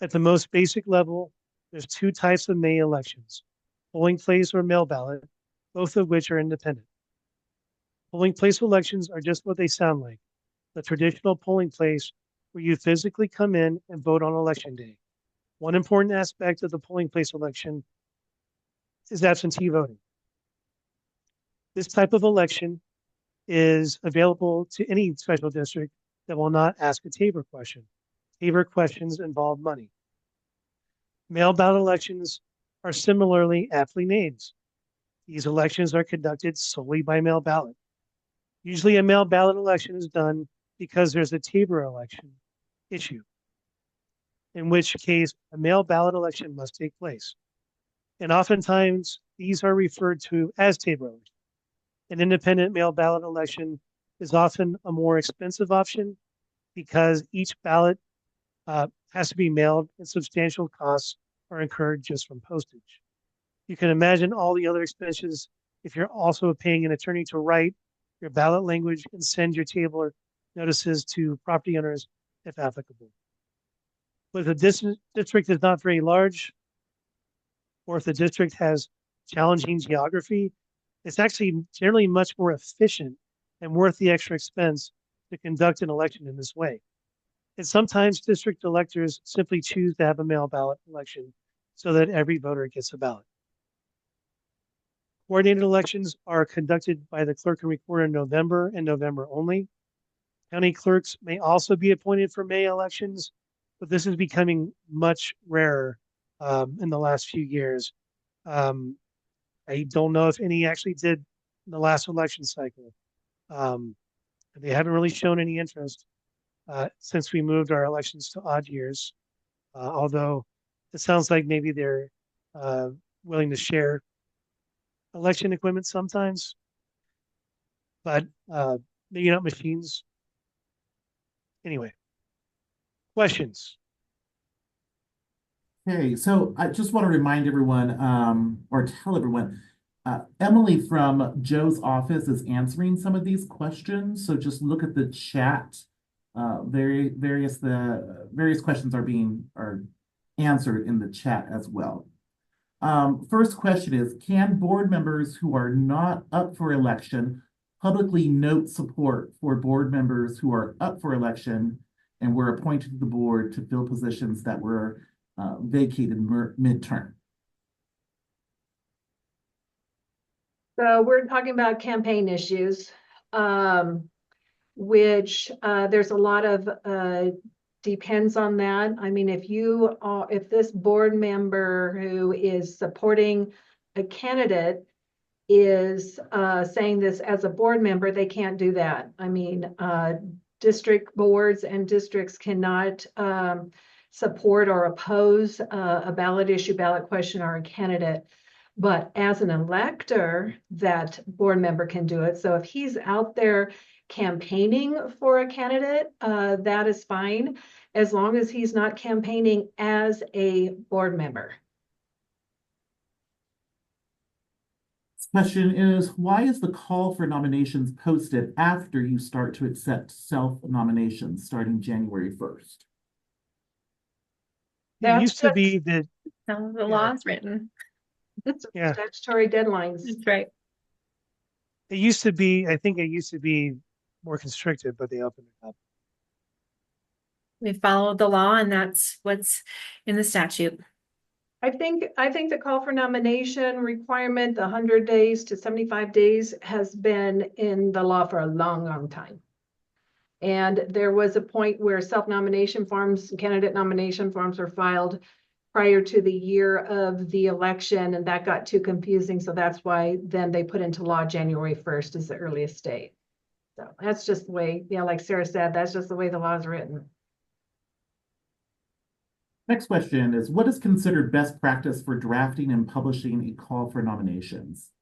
A: At the most basic level, there's two types of May elections, polling place or mail ballot, both of which are independent. Polling place elections are just what they sound like, the traditional polling place where you physically come in and vote on election day. One important aspect of the polling place election is absentee voting. This type of election is available to any special district that will not ask a Tabor question. Tabor questions involve money. Mail ballot elections are similarly aptly named. These elections are conducted solely by mail ballot. Usually a mail ballot election is done because there's a Tabor election issue, in which case a mail ballot election must take place. And oftentimes these are referred to as Tabor elections. An independent mail ballot election is often a more expensive option because each ballot has to be mailed and substantial costs are incurred just from postage. You can imagine all the other expenses if you're also paying an attorney to write your ballot language and send your Tabor notices to property owners if applicable. But if the district is not very large, or if the district has challenging geography, it's actually generally much more efficient and worth the extra expense to conduct an election in this way. And sometimes district electors simply choose to have a mail ballot election so that every voter gets a ballot. Coordinated elections are conducted by the clerk and recorder in November and November only. County clerks may also be appointed for May elections, but this is becoming much rarer in the last few years. I don't know if any actually did in the last election cycle. They haven't really shown any interest since we moved our elections to odd years, although it sounds like maybe they're willing to share election equipment sometimes, but maybe not machines. Anyway, questions?
B: Okay, so I just want to remind everyone, or tell everyone, Emily from Joe's office is answering some of these questions. So just look at the chat. Various questions are answered in the chat as well. First question is, can board members who are not up for election publicly note support for board members who are up for election and were appointed to the board to fill positions that were vacated midterm?
C: So we're talking about campaign issues, which there's a lot of depends on that. I mean, if this board member who is supporting a candidate is saying this as a board member, they can't do that. I mean, district boards and districts cannot support or oppose a ballot issue, ballot question, or a candidate. But as an elector, that board member can do it. So if he's out there campaigning for a candidate, that is fine, as long as he's not campaigning as a board member.
B: This question is, why is the call for nominations posted after you start to accept self-nominations starting January 1st?
A: It used to be that
D: How the law's written.
A: Yeah.
C: Statutory deadlines.
D: That's right.
A: it used to be, I think it used to be more constricted, but they opened it up.
D: We follow the law, and that's what's in the statute.
C: I think the call for nomination requirement, the 100 days to 75 days, has been in the law for a long, long time. And there was a point where self-nomination forms, candidate nomination forms were filed prior to the year of the election, and that got too confusing. So that's why then they put into law January 1st as the earliest date. So that's just the way, like Sarah said, that's just the way the law is written.
B: Next question is, what is considered best practice for drafting and publishing a call for nominations?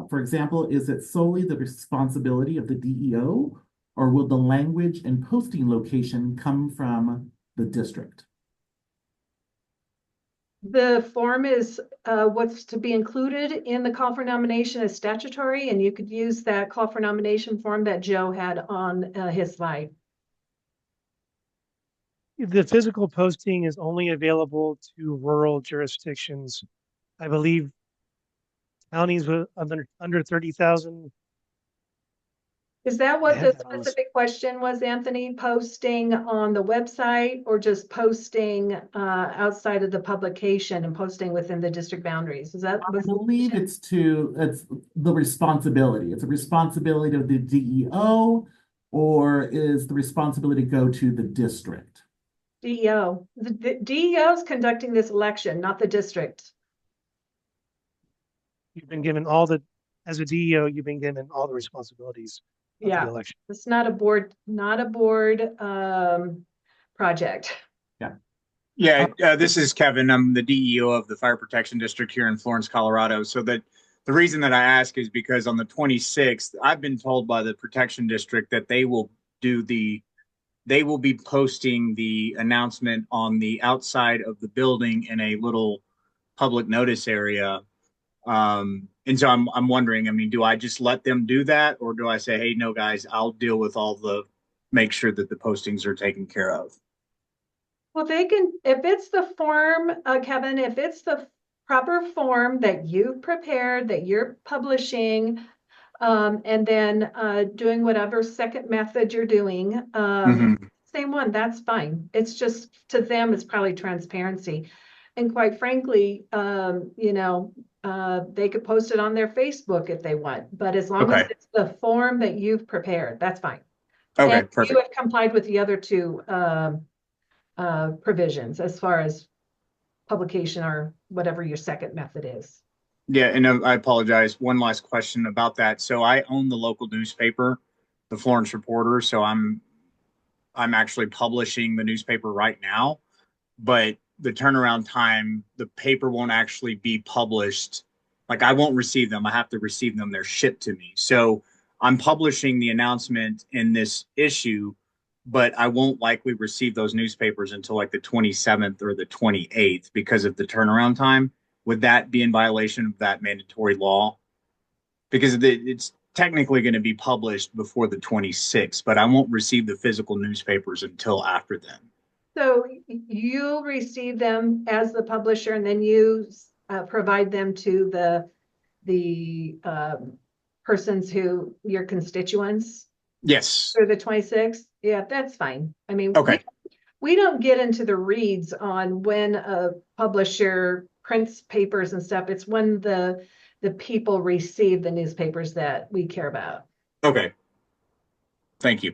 B: For example, is it solely the responsibility of the DEO, or will the language and posting location come from the district?
C: The form is what's to be included in the call for nomination is statutory, and you could use that call for nomination form that Joe had on his slide.
A: The physical posting is only available to rural jurisdictions. I believe counties with under 30,000.
C: Is that what
A: I
C: the
A: have that on the-
C: specific question was, Anthony? Posting on the website, or just posting outside of the publication and posting within the district boundaries? Is that?
B: I believe it's the responsibility. It's a responsibility of the DEO, or is the responsibility to go to the district?
C: DEO. The DEO is conducting this election, not the district.
A: You've been given as a DEO, you've been given all the responsibilities of the election.
C: It's not a board project.
E: Yeah, this is Kevin. I'm the DEO of the Fire Protection District here in Florence, Colorado. So that the reason that I ask is because on the 26th, I've been told by the Protection District that they will be posting the announcement on the outside of the building in a little public notice area. And so I'm wondering, I mean, do I just let them do that, or do I say, hey, no, guys, I'll deal with make sure that the postings are taken care of?
C: Well, they can, if it's the form, Kevin, if it's the proper form that you've prepared, that you're publishing, and then doing whatever second method you're doing,
E: Mhm.
C: same one, that's fine. It's just, to them, it's probably transparency. And quite frankly, you know, they could post it on their Facebook if they want, but as long as
E: Okay.
C: it's the form that you've prepared, that's fine.
E: Okay,
C: And you
E: perfect.
C: have complied with the other two provisions as far as publication or whatever your second method is.
E: Yeah, and I apologize. One last question about that. So I own the local newspaper, the Florence Reporter. So I'm actually publishing the newspaper right now, but the turnaround time, the paper won't actually be published. Like I won't receive them. I have to receive them. They're shipped to me. So I'm publishing the announcement in this issue, but I won't likely receive those newspapers until like the 27th or the 28th because of the turnaround time. Would that be in violation of that mandatory law? Because it's technically going to be published before the 26th, but I won't receive the physical newspapers until after then.
C: So you'll receive them as the publisher and then you provide them to the persons who, your constituents
E: Yes.
C: through the 26th. Yeah, that's fine. I mean,
E: Okay.
C: we don't get into the reads on when a publisher prints papers and stuff. It's when the people receive the newspapers that we care about.
E: Okay. Thank you.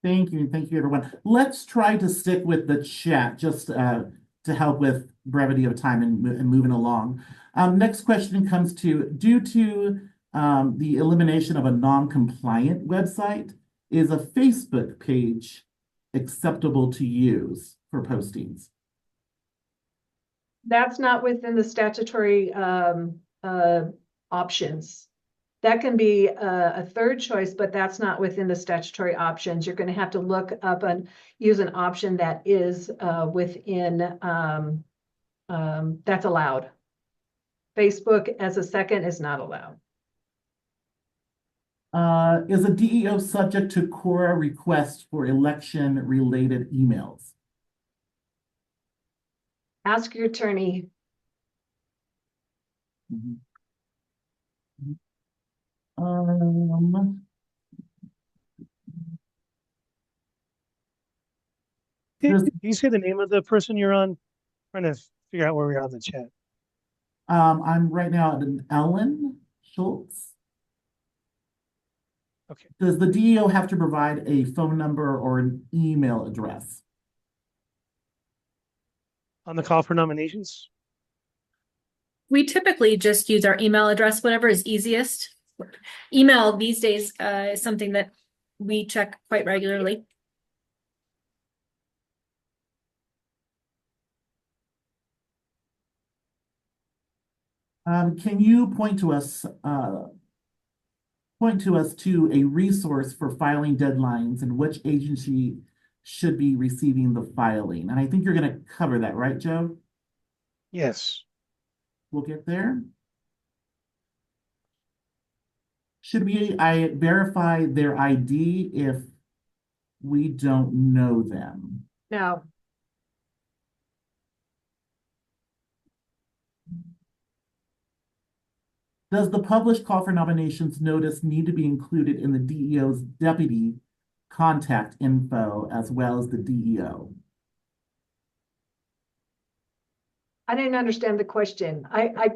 B: Thank you, everyone. Let's try to stick with the chat just to help with brevity of time and moving along. Next question comes to, due to the elimination of a non-compliant website, is a Facebook page acceptable to use for postings?
C: That's not within the statutory options. That can be a third choice, but that's not within the statutory options. You're going to have to look up and use an option that is within, that's allowed. Facebook as a second is not allowed.
B: Is a DEO subject to Quora request for election-related emails?
C: Ask your attorney.
B: Mhm.
A: Can you say the name of the person you're on? Trying to figure out where we are on the chat.
B: I'm right now at an Ellen Schultz.
A: Okay.
B: Does the DEO have to provide a phone number or an email address?
A: On the call for nominations?
D: We typically just use our email address, whatever is easiest. Email these days is something that we check quite regularly.
B: Can you point to us to a resource for filing deadlines and which agency should be receiving the filing? And I think you're going to cover that, right, Joe?
A: Yes.
B: We'll get there. Should I verify their ID if we don't know them?
C: No.
B: Does the published call for nominations notice need to be included in the DEO's deputy contact info as well as the DEO?
C: I didn't understand the question. I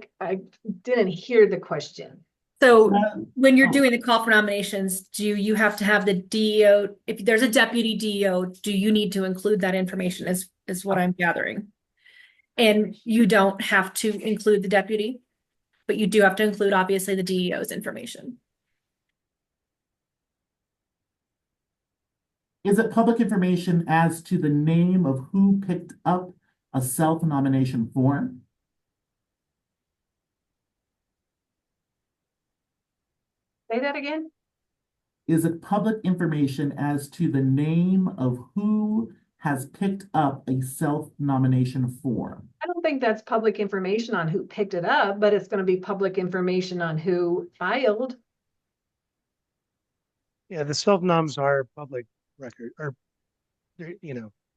C: didn't hear the question.
D: So
B: Uh,
D: when you're
B: oh.
D: doing the call for nominations, do you have to have the DEO, if there's a deputy DEO, do you need to include that information is what I'm gathering? And you don't have to include the deputy, but you do have to include obviously the DEO's information.
B: Is it public information as to the name of who picked up a self-nomination form?
C: Say that again?
B: Is it public information as to the name of who has picked up a self-nomination form?
C: I don't think that's public information on who picked it up, but it's going to be public information on who filed.
A: Yeah, the self-noms are public record, or they're,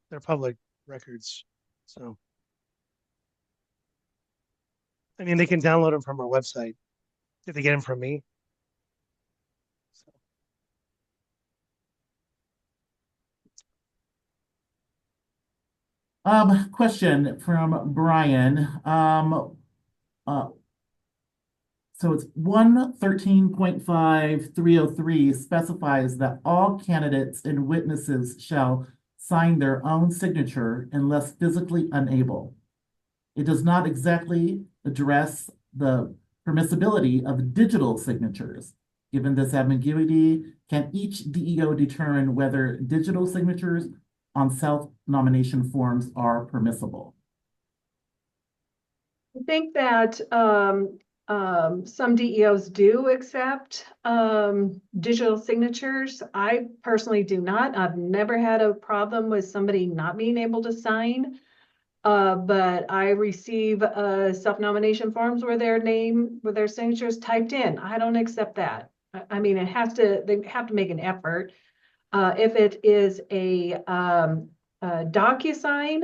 A: they're public records. So, I mean, they can download them from our website. Did they get them from me? So,
B: Question from Brian. Uh, so it's 113.5303 specifies that all candidates and witnesses shall sign their own signature unless physically unable. It does not exactly address the permissibility of digital signatures. Given this ambiguity, can each DEO determine whether digital signatures on self-nomination forms are permissible?
C: I think that some DEOs do accept digital signatures. I personally do not. I've never had a problem with somebody not being able to sign. But I receive self-nomination forms where their signature is typed in. I don't accept that. I mean, they have to make an effort. If it is a DocuSign,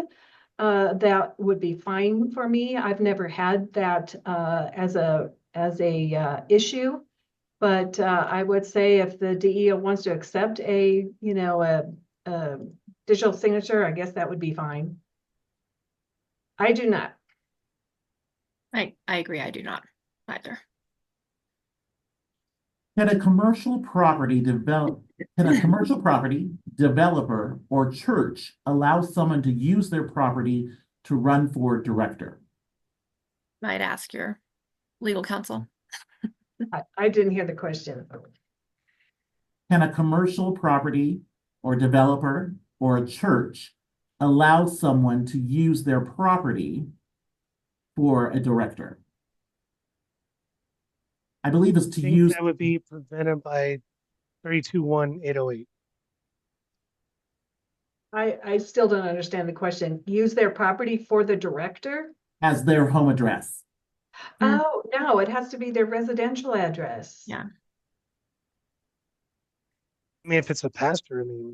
C: that would be fine for me. I've never had that as a issue. But I would say if the DEO wants to accept a digital signature, I guess that would be fine. I do not.
D: I agree. I do not either.
B: Can a commercial property developer, or church allow someone to use their property to run for director?
D: Might ask your legal counsel.
C: I didn't hear the question.
B: Can a commercial property or developer or a church allow someone to use their property for a director? I believe it's
A: I
B: to
A: think
B: use.
A: that would be prevented by 32(1)(808).
C: I still don't understand the question. Use their property for the director?
B: As their home address.
C: Oh, no, it has to be their residential address.
D: Yeah.
A: I mean, if it's a pastor, I mean,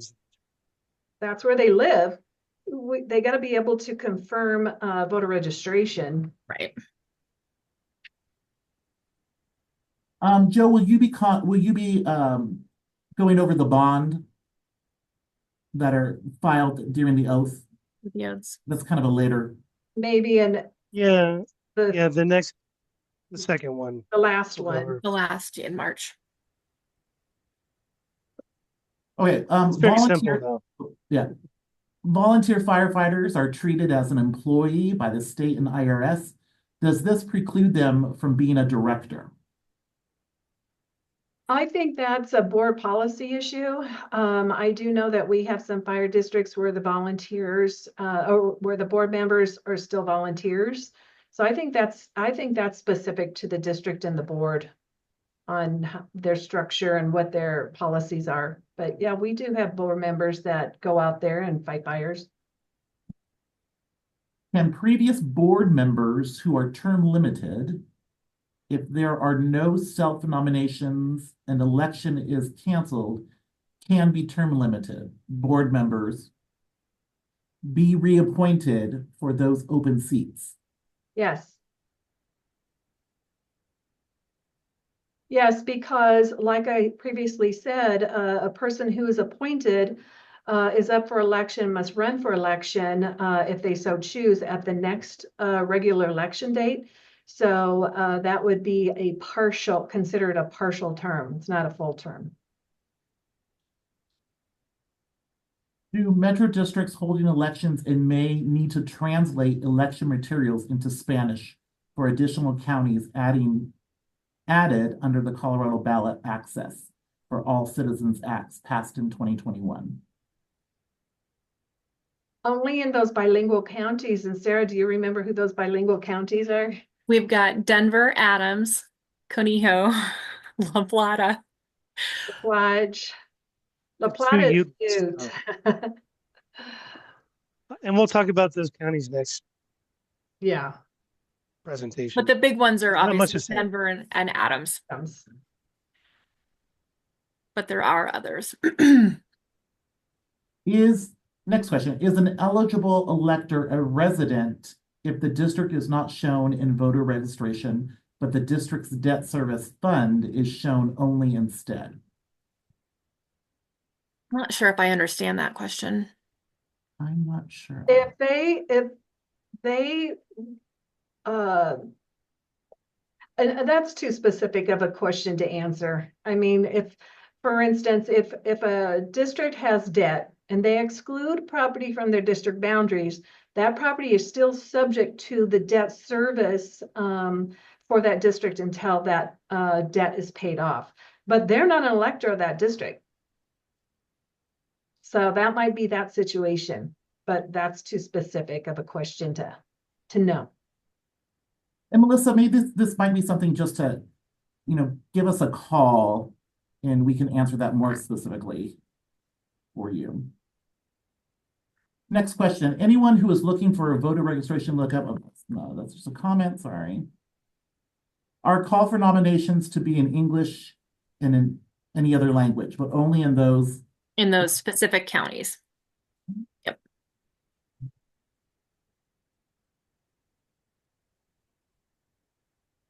C: That's where they live. They got to be able to confirm voter registration.
D: Right.
B: Joe, will you be going over the bond that are filed during the oath?
D: Yes.
B: That's kind of a later.
C: Maybe in
A: yeah,
C: the
A: the second one.
C: last one.
A: Whatever.
D: The last in March.
B: Okay,
A: It's very simple though.
B: Yeah. Volunteer firefighters are treated as an employee by the state and IRS. Does this preclude them from being a director?
C: I think that's a board policy issue. I do know that we have some fire districts where the volunteers, or where the board members are still volunteers. So I think that's specific to the district and the board on their structure and what their policies are. But yeah, we do have board members that go out there and fight fires.
B: Can previous board members who are term limited, if there are no self-nominations and election is canceled, can be term limited, board members be reappointed for those open seats?
C: Yes. Yes, because like I previously said, a person who is appointed is up for election, must run for election if they so choose at the next regular election date. So that would be considered a partial term. It's not a full term.
B: Do metro districts holding elections in May need to translate election materials into Spanish for additional counties added under the Colorado Ballot Access for All Citizens Acts passed in 2021?
C: Only in those bilingual counties. And Sarah, do you remember who those bilingual counties are?
D: We've got Denver, Adams, Conejo, La Plata.
C: Lodge. La
A: It's
C: Plata is
A: Utes.
C: cute.
A: And we'll talk about those counties next
C: Yeah.
A: presentation.
D: But the big ones are
A: Not much to
D: obviously
A: say.
D: Denver and Adams,
C: Comes.
D: but there are others.
B: Is Next question, is an eligible elector a resident if the district is not shown in voter registration, but the district's debt service fund is shown only instead?
D: I'm not sure if I understand that question.
B: I'm not sure.
C: If they, and that's too specific of a question to answer. I mean, if, for instance, if a district has debt and they exclude property from their district boundaries, that property is still subject to the debt service for that district until that debt is paid off. But they're not an elector of that district. So that might be that situation, but that's too specific of a question to know.
B: And Melissa, maybe this might be something just to, give us a call and we can answer that more specifically for you. Next question, anyone who is looking for a voter registration lookup, oh, no, that's just a comment, sorry. Our call for nominations to be in English and in any other language, but only in those.
D: In those specific counties. Yep.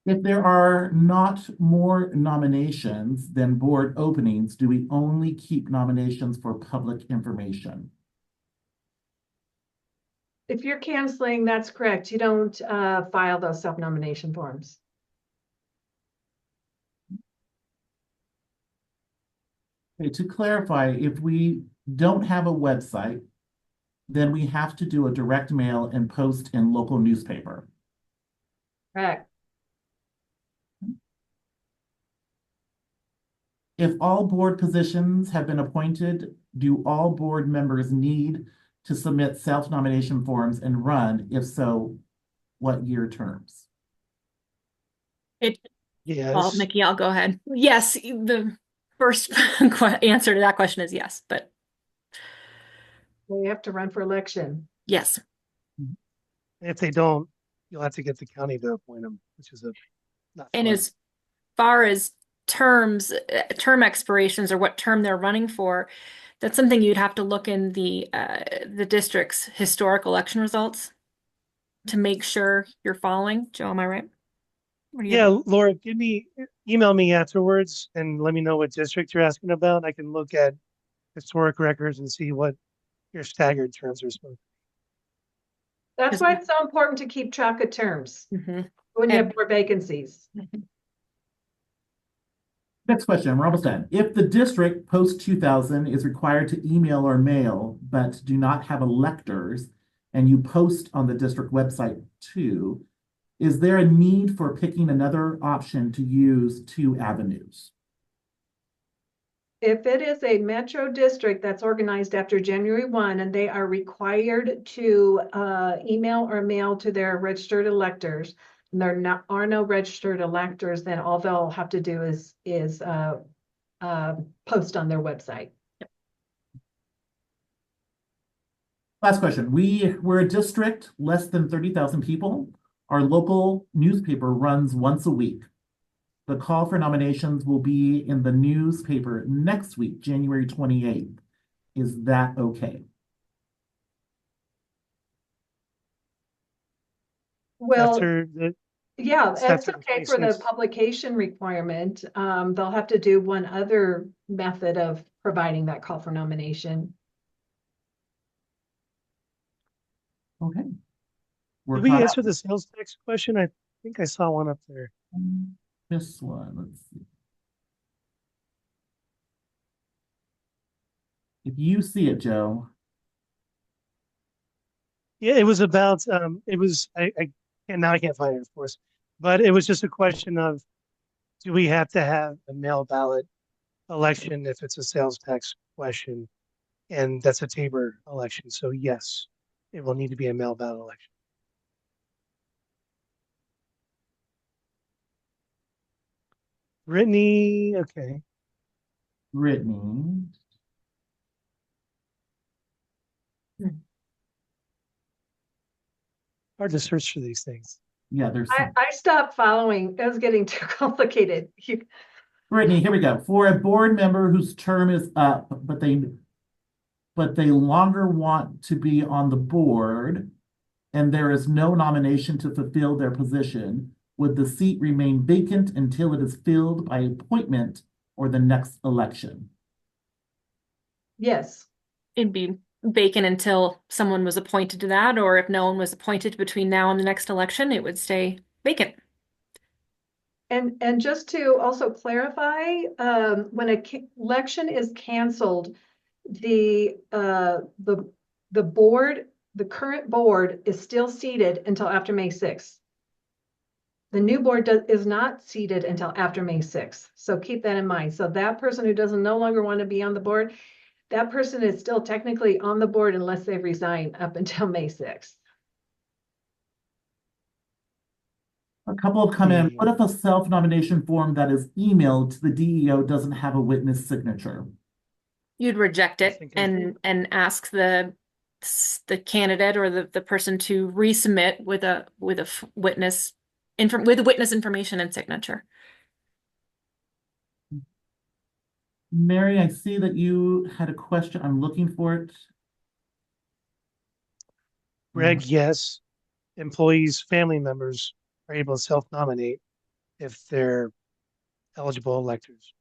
B: If there are not more nominations than board openings, do we only keep nominations for public information?
C: If you're canceling, that's correct. You don't file those self-nomination forms.
B: Okay, to clarify, if we don't have a website, then we have to do a direct mail and post in local newspaper.
C: Correct.
B: If all board positions have been appointed, do all board members need to submit self-nomination forms and run? If so, what year terms?
D: Well,
A: Yes.
D: Nikki, I'll go ahead. Yes, the first answer to that question is yes, but
C: We have to run for election.
D: yes.
A: If they don't, you'll have to get the county to appoint them, which is not
D: And
A: fun.
D: as far as term expirations or what term they're running for, that's something you'd have to look in the district's historic election results to make sure you're following. Joe, am I right? What do you
A: Yeah,
D: think?
A: Laura, email me afterwards and let me know what district you're asking about. I can look at historic records and see what your staggered terms are supposed to
C: That's why it's so important to keep track of terms
D: Mhm.
C: when you
D: And-
C: have more vacancies.
B: Next question, we're almost done. If the district post-2000 is required to email or mail, but do not have electors, and you post on the district website too, is there a need for picking another option to use 2 avenues?
C: If it is a metro district that's organized after January 1 and they are required to email or mail to their registered electors, and there are no registered electors, then all they'll have to do is post on their website.
B: Last question. We're a district less than 30,000 people. Our local newspaper runs once a week. The call for nominations will be in the newspaper next week, January 28th. Is that okay?
C: Well,
A: After
C: yeah,
A: it's
C: that's
A: after the
C: okay for the
A: 26th.
C: publication requirement. They'll have to do one other method of providing that call for nomination.
B: Okay.
A: Did we answer the sales tax question? I think I saw one up there.
B: This one, let's see. If you see it, Joe.
A: Yeah, it was about and now I can't find it, of course, but it was just a question of, do we have to have a mail ballot election if it's a sales tax question? And that's a Tabor election. So yes, it will need to be a mail ballot election. Brittany, okay.
B: Brittany.
A: Hard to search for these things.
B: Yeah, there's
C: I stopped following. It was getting too complicated.
B: Brittany, here we go. For a board member whose term is up, but they but they longer want to be on the board, and there is no nomination to fulfill their position, would the seat remain vacant until it is filled by appointment or the next election?
C: Yes.
D: It'd be vacant until someone was appointed to that, or if no one was appointed between now and the next election, it would stay vacant.
C: And just to also clarify, when election is canceled, the board, the current board is still seated until after May 6th. The new board is not seated until after May 6th. So keep that in mind. So that person who doesn't no longer want to be on the board, that person is still technically on the board unless they resign up until May 6th.
B: A couple have come in. What if a self-nomination form that is emailed to the DEO doesn't have a witness signature?
D: You'd reject
A: I
D: it
A: think I do.
D: and ask the candidate or the person to resubmit with a witness information and signature.
B: Mary, I see that you had a question. I'm looking for it.
A: Greg, yes. Employees, family members are able to self-nominate if they're eligible electors.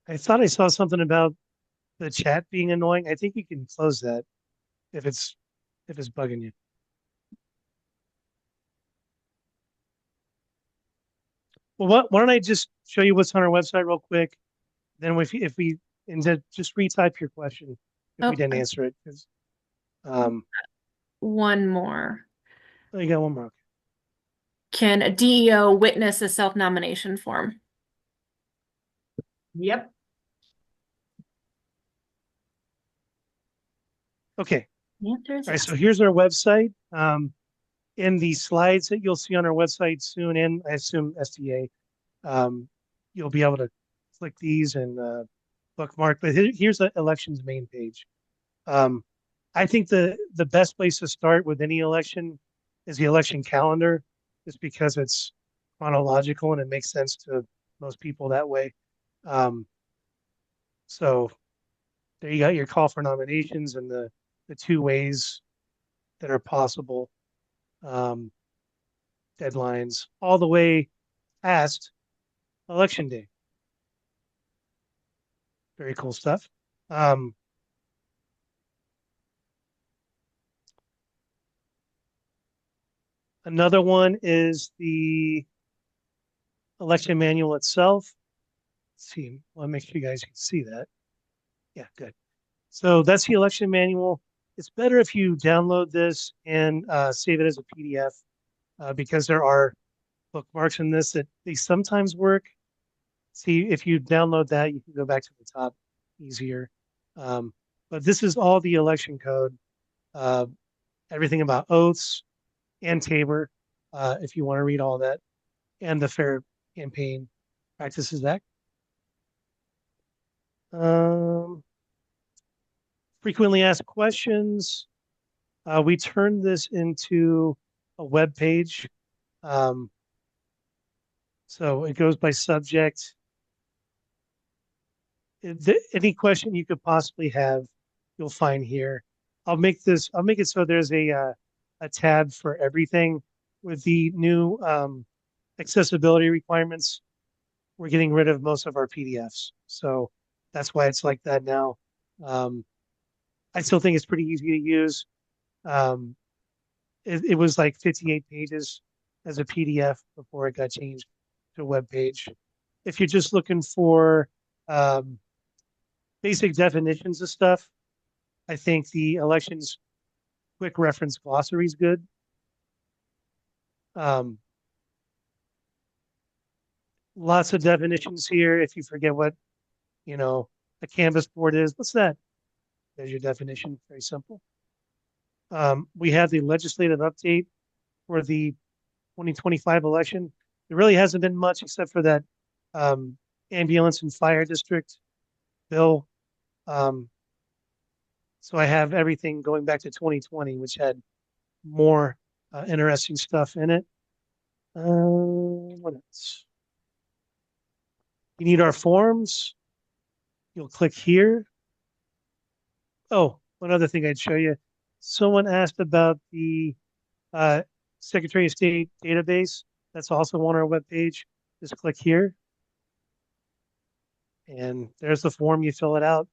A: I thought I saw something about the chat being annoying. I think you can close that if it's bugging you. Well, why don't I just show you what's on our website real quick? Then if we and then just retype your question if we didn't
D: Okay.
A: answer it, because
D: One more.
A: oh, you got one more. Okay.
D: Can a DEO witness a self-nomination form?
C: Yep.
A: Okay.
D: The answer is
A: All right.
D: yes.
A: So here's our website. In the slides that you'll see on our website soon, and I assume SDA, you'll be able to click these and bookmark. But here's the elections main page. I think the best place to start with any election is the election calendar, just because it's chronological and it makes sense to most people that way. So there you got your call for nominations and the two ways that are possible. Deadlines all the way past election day. Very cool stuff. Another one is the election manual itself. Let's see, I want to make sure you guys can see that. Yeah, good. So that's the election manual. It's better if you download this and save it as a PDF because there are bookmarks in this that they sometimes work. See, if you download that, you can go back to the top easier. But this is all the election code, everything about oaths and Tabor, if you want to read all that, and the Fair Campaign Practices Act. Frequently asked questions. We turned this into a web page. So it goes by subject. Any question you could possibly have, you'll find here. I'll make it so there's a tab for everything. With the new accessibility requirements, we're getting rid of most of our PDFs. So that's why it's like that now. I still think it's pretty easy to use. It was like 58 pages as a PDF before it got changed to a web page. If you're just looking for basic definitions of stuff, I think the elections quick reference glossary is good. Lots of definitions here. If you forget what, a canvas board is, what's that? There's your definition. Very simple. We have the legislative update for the 2025 election. There really hasn't been much except for that ambulance and fire district bill. So I have everything going back to 2020, which had more interesting stuff in it. What else? You need our forms. You'll click here. Oh, one other thing I'd show you. Someone asked about the uh, Secretary of State database. That's also on our webpage. Just click here. And there's the form. You fill it out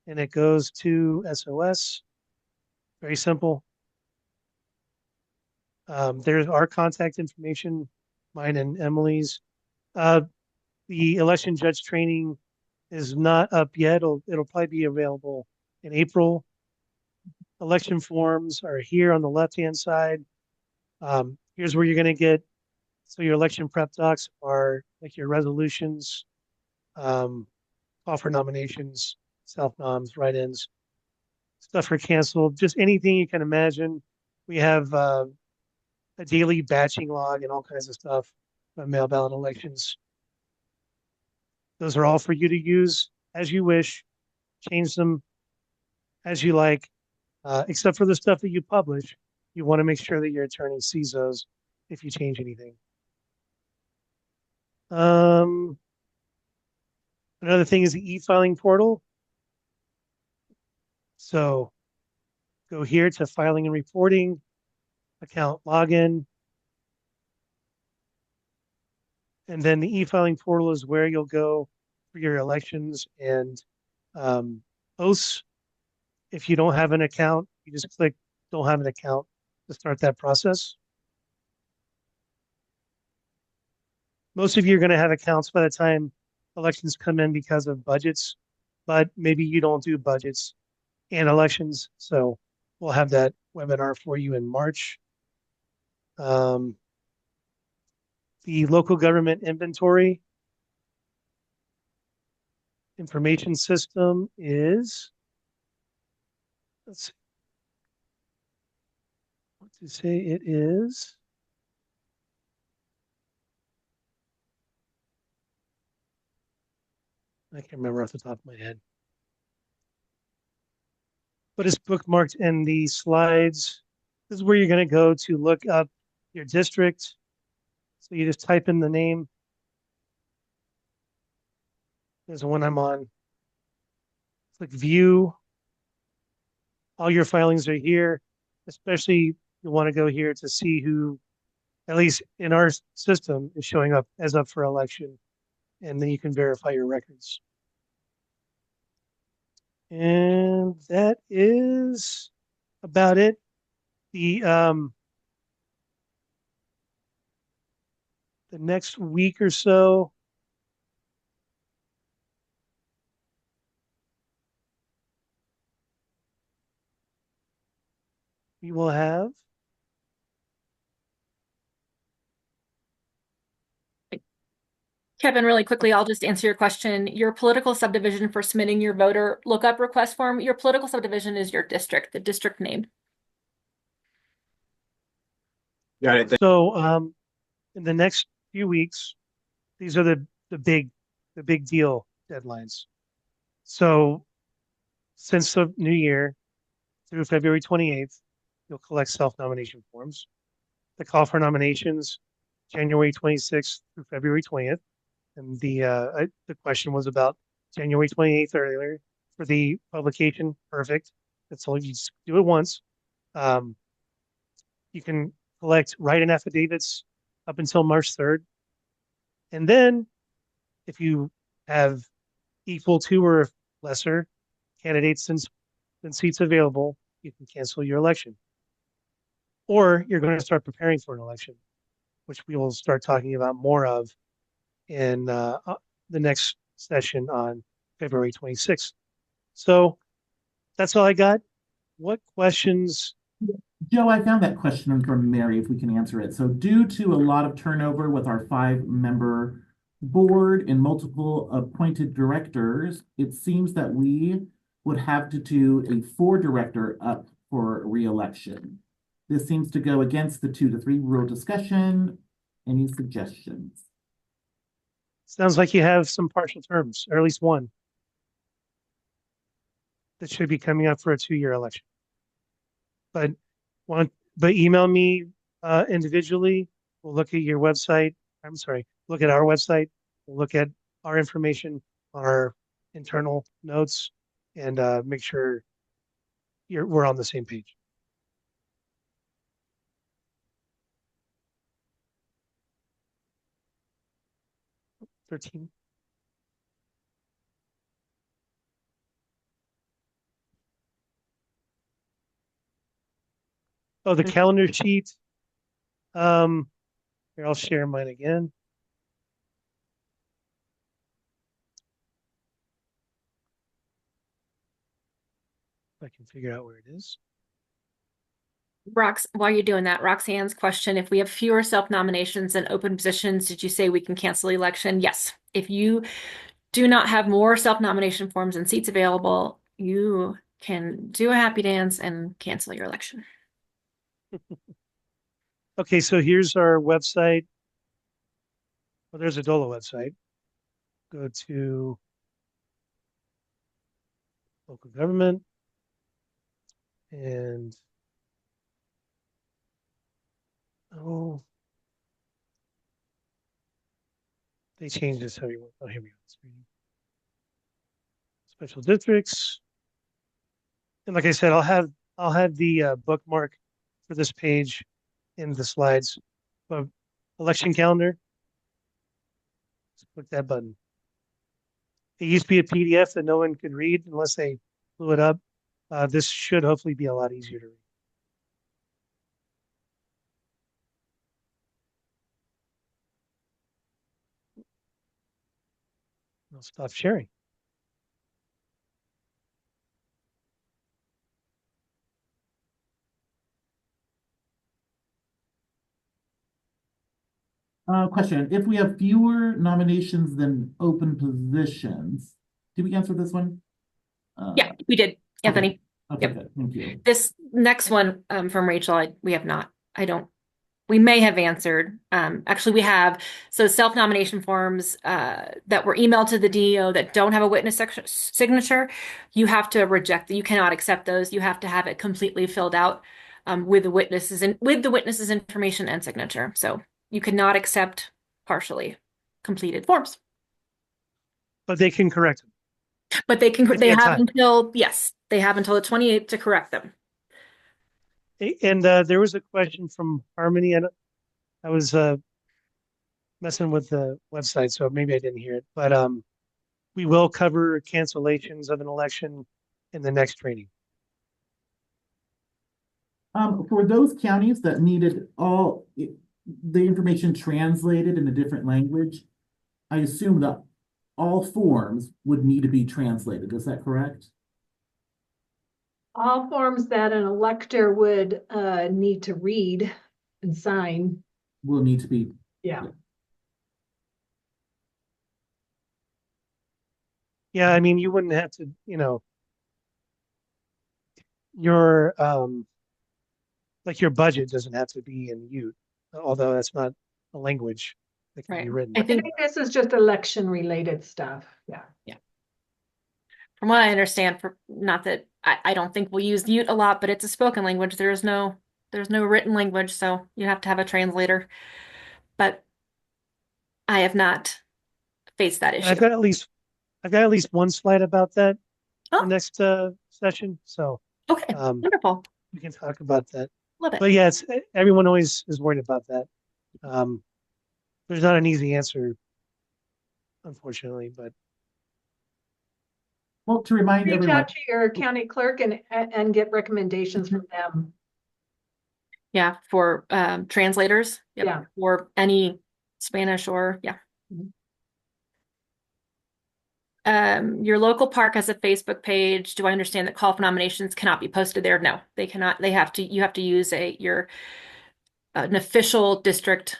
A: and it goes to SOS. Very simple. There's our contact information, mine and Emily's. The election judge training is not up yet. It'll probably be available in April. Election forms are here on the left-hand side. Here's where you're going to get, so your election prep docs are like your resolutions, call for nominations, self-noms, write-ins, stuff for canceled, just anything you can imagine. We have a daily batching log and all kinds of stuff on mail ballot elections. Those are all for you to use as you wish, change them as you like, except for the stuff that you publish. You want to make sure that your attorney sees those if you change anything. Another thing is the e-filing portal. So go here to filing and reporting, account login. And then the e-filing portal is where you'll go for your elections and oaths. If you don't have an account, you just click don't have an account to start that process. Most of you are going to have accounts by the time elections come in because of budgets, but maybe you don't do budgets and elections. So we'll have that webinar for you in March. The local government inventory information system is, let's see, what to say it is. I can't remember off the top of my head. But it's bookmarked in the slides. This is where you're going to go to look up your district. So you just type in the name. There's the one I'm on. Click view. All your filings are here, especially you want to go here to see who, at least in our system, is showing up as up for election. And then you can verify your records. And that is about it. The next week or so, we will have
D: Kevin, really quickly, I'll just answer your question. Your political subdivision for submitting your voter lookup request form, your political subdivision is your district, the district name.
E: Got it.
A: so in the next few weeks, these are the big deal deadlines. So since the new year through February 28th, you'll collect self-nomination forms. The call for nominations, January 26th through February 20th. And the question was about January 28th earlier for the publication. Perfect. That's all. You just do it once. You can collect write-in affidavits up until March 3rd. And then if you have equal to or lesser candidates than seats available, you can cancel your election. Or you're going to start preparing for an election, which we will start talking about more of in the next session on February 26th. So that's all I got. What questions?
B: Joe, I found that question from Mary, if we can answer it. So due to a lot of turnover with our 5-member board and multiple appointed directors, it seems that we would have to do a 4-director up for re-election. This seems to go against the 2 to 3 rule discussion. Any suggestions?
A: Sounds like you have some partial terms, or at least one, that should be coming up for a 2-year election. But email me individually. We'll look at your website. I'm sorry, look at our website. We'll look at our information on our internal notes and make sure we're on the same page. $13. Oh, the calendar sheet. Here, I'll share mine again. If I can figure out where it is.
D: While you're doing that, Roxanne's question, if we have fewer self-nominations than open positions, did you say we can cancel the election? Yes. If you do not have more self-nomination forms and seats available, you can do a happy dance and cancel your election.
A: Okay, so here's our website. Well, there's a DOLA website. Go to local government and they changed this everywhere. Oh, here we go. Special districts. And like I said, I'll have the bookmark for this page in the slides. But election calendar. Just click that button. It used to be a PDF that no one could read unless they blew it up. This should hopefully be a lot easier to read. I'll stop sharing.
B: Question, if we have fewer nominations than open positions, did we answer this one?
D: Yeah, we did, Anthony.
B: Okay,
D: Yep.
B: good, thank you.
D: This next one from Rachel, we have not. We may have answered. Actually, we have. So self-nomination forms that were emailed to the DEO that don't have a witness signature, you have to reject. You cannot accept those. You have to have it completely filled out with the witnesses information and signature. So you cannot accept partially completed forms.
A: But they can correct them.
D: But they can.
A: If
D: They
A: they have
D: have
A: time.
D: until they have until the 28th to correct them.
A: And there was a question from Harmony, and I was messing with the website, so maybe I didn't hear it. But we will cover cancellations of an election in the next training.
B: For those counties that needed the information translated in a different language, I assume that all forms would need to be translated. Is that correct?
C: All forms that an elector would need to read and sign.
B: Will need to be.
C: Yeah.
A: Yeah, I mean, you wouldn't have to, your like your budget doesn't have to be in Ute, although that's not a language that can be
D: Right.
A: written.
D: I
C: I
D: think
C: think this is just election related stuff. Yeah.
D: from what I understand, not that I don't think we'll use Ute a lot, but it's a spoken language. There's no written language, so you have to have a translator. But I have not faced that
A: And
D: issue.
A: I've got at least one slide about that
D: Oh.
A: for next session, so
D: Okay, wonderful.
A: we can talk about that.
D: Love it.
A: But yeah, it's everyone always is worried about that. There's not an easy answer, unfortunately, but
B: Well, to remind
C: Reach
B: everyone,
C: out to your county clerk and get recommendations from them.
D: Yeah, for translators. Yep.
C: Yeah.
D: Or any Spanish or yeah. Your local park has a Facebook page. Do I understand that call for nominations cannot be posted there? No, they cannot. You have to use an official district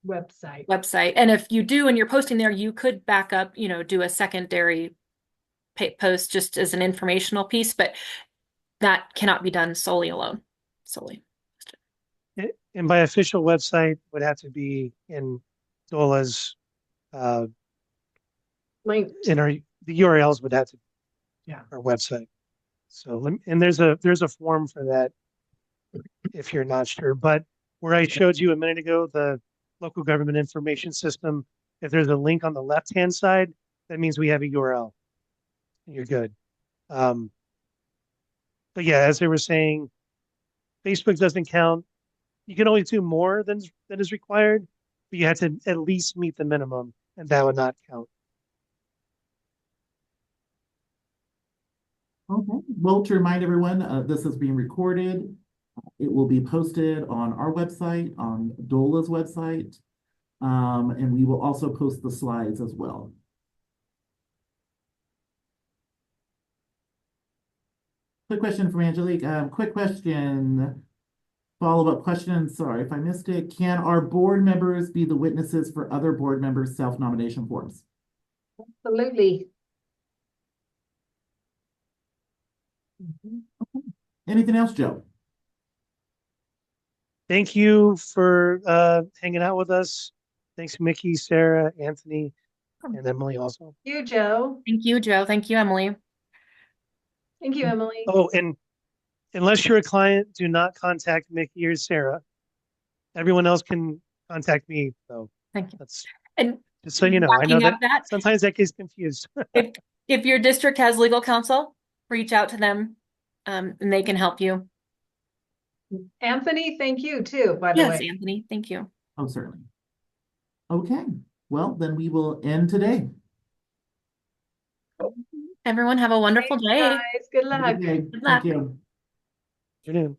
D: website. And if you do and you're posting there, you could back up, do a secondary post just as an informational piece, but that cannot be done solely.
A: and by official website would have to be in DOLA's
C: Link.
A: the URLs would have to
C: Yeah.
A: our website. So and there's a form for that if you're not sure. But where I showed you a minute ago, the local government information system If there's a link on the left-hand side, that means we have a URL. And you're good. But yeah, as they were saying, Facebook doesn't count. You can only do more than is required, but you have to at least meet the minimum, and that would not count.
B: Okay, well, to remind everyone, this is being recorded. It will be posted on our website, on DOLA's website, and we will also post the slides as well. Quick question from Angelique. Quick question, follow-up question. Sorry if I missed it. Can our board members be the witnesses for other board members' self-nomination forms?
C: Absolutely.
B: Anything else, Joe?
A: Thank you for hanging out with us. Thanks, Mickey, Sarah, Anthony, and Emily also.
C: You, Joe.
D: Thank you, Joe. Thank you, Emily.
C: Thank you, Emily.
A: Oh, and unless you're a client, do not contact Mickey or Sarah. Everyone else can contact me, though.
D: Thank you.
A: That's
D: And
A: just so you know. I know
D: backing up
A: that sometimes that gets confused.
D: if your district has legal counsel, reach out to them, and they can help you.
C: Anthony, thank you too, by the
D: Yes,
C: way.
D: Anthony. Thank you.
B: Oh, certainly. Okay, well, then we will end today.
D: Everyone have a wonderful
C: Thanks,
D: day.
C: guys. Good
B: Have a
C: luck.
B: good day.
D: Good luck.
B: Thank you.
A: Afternoon.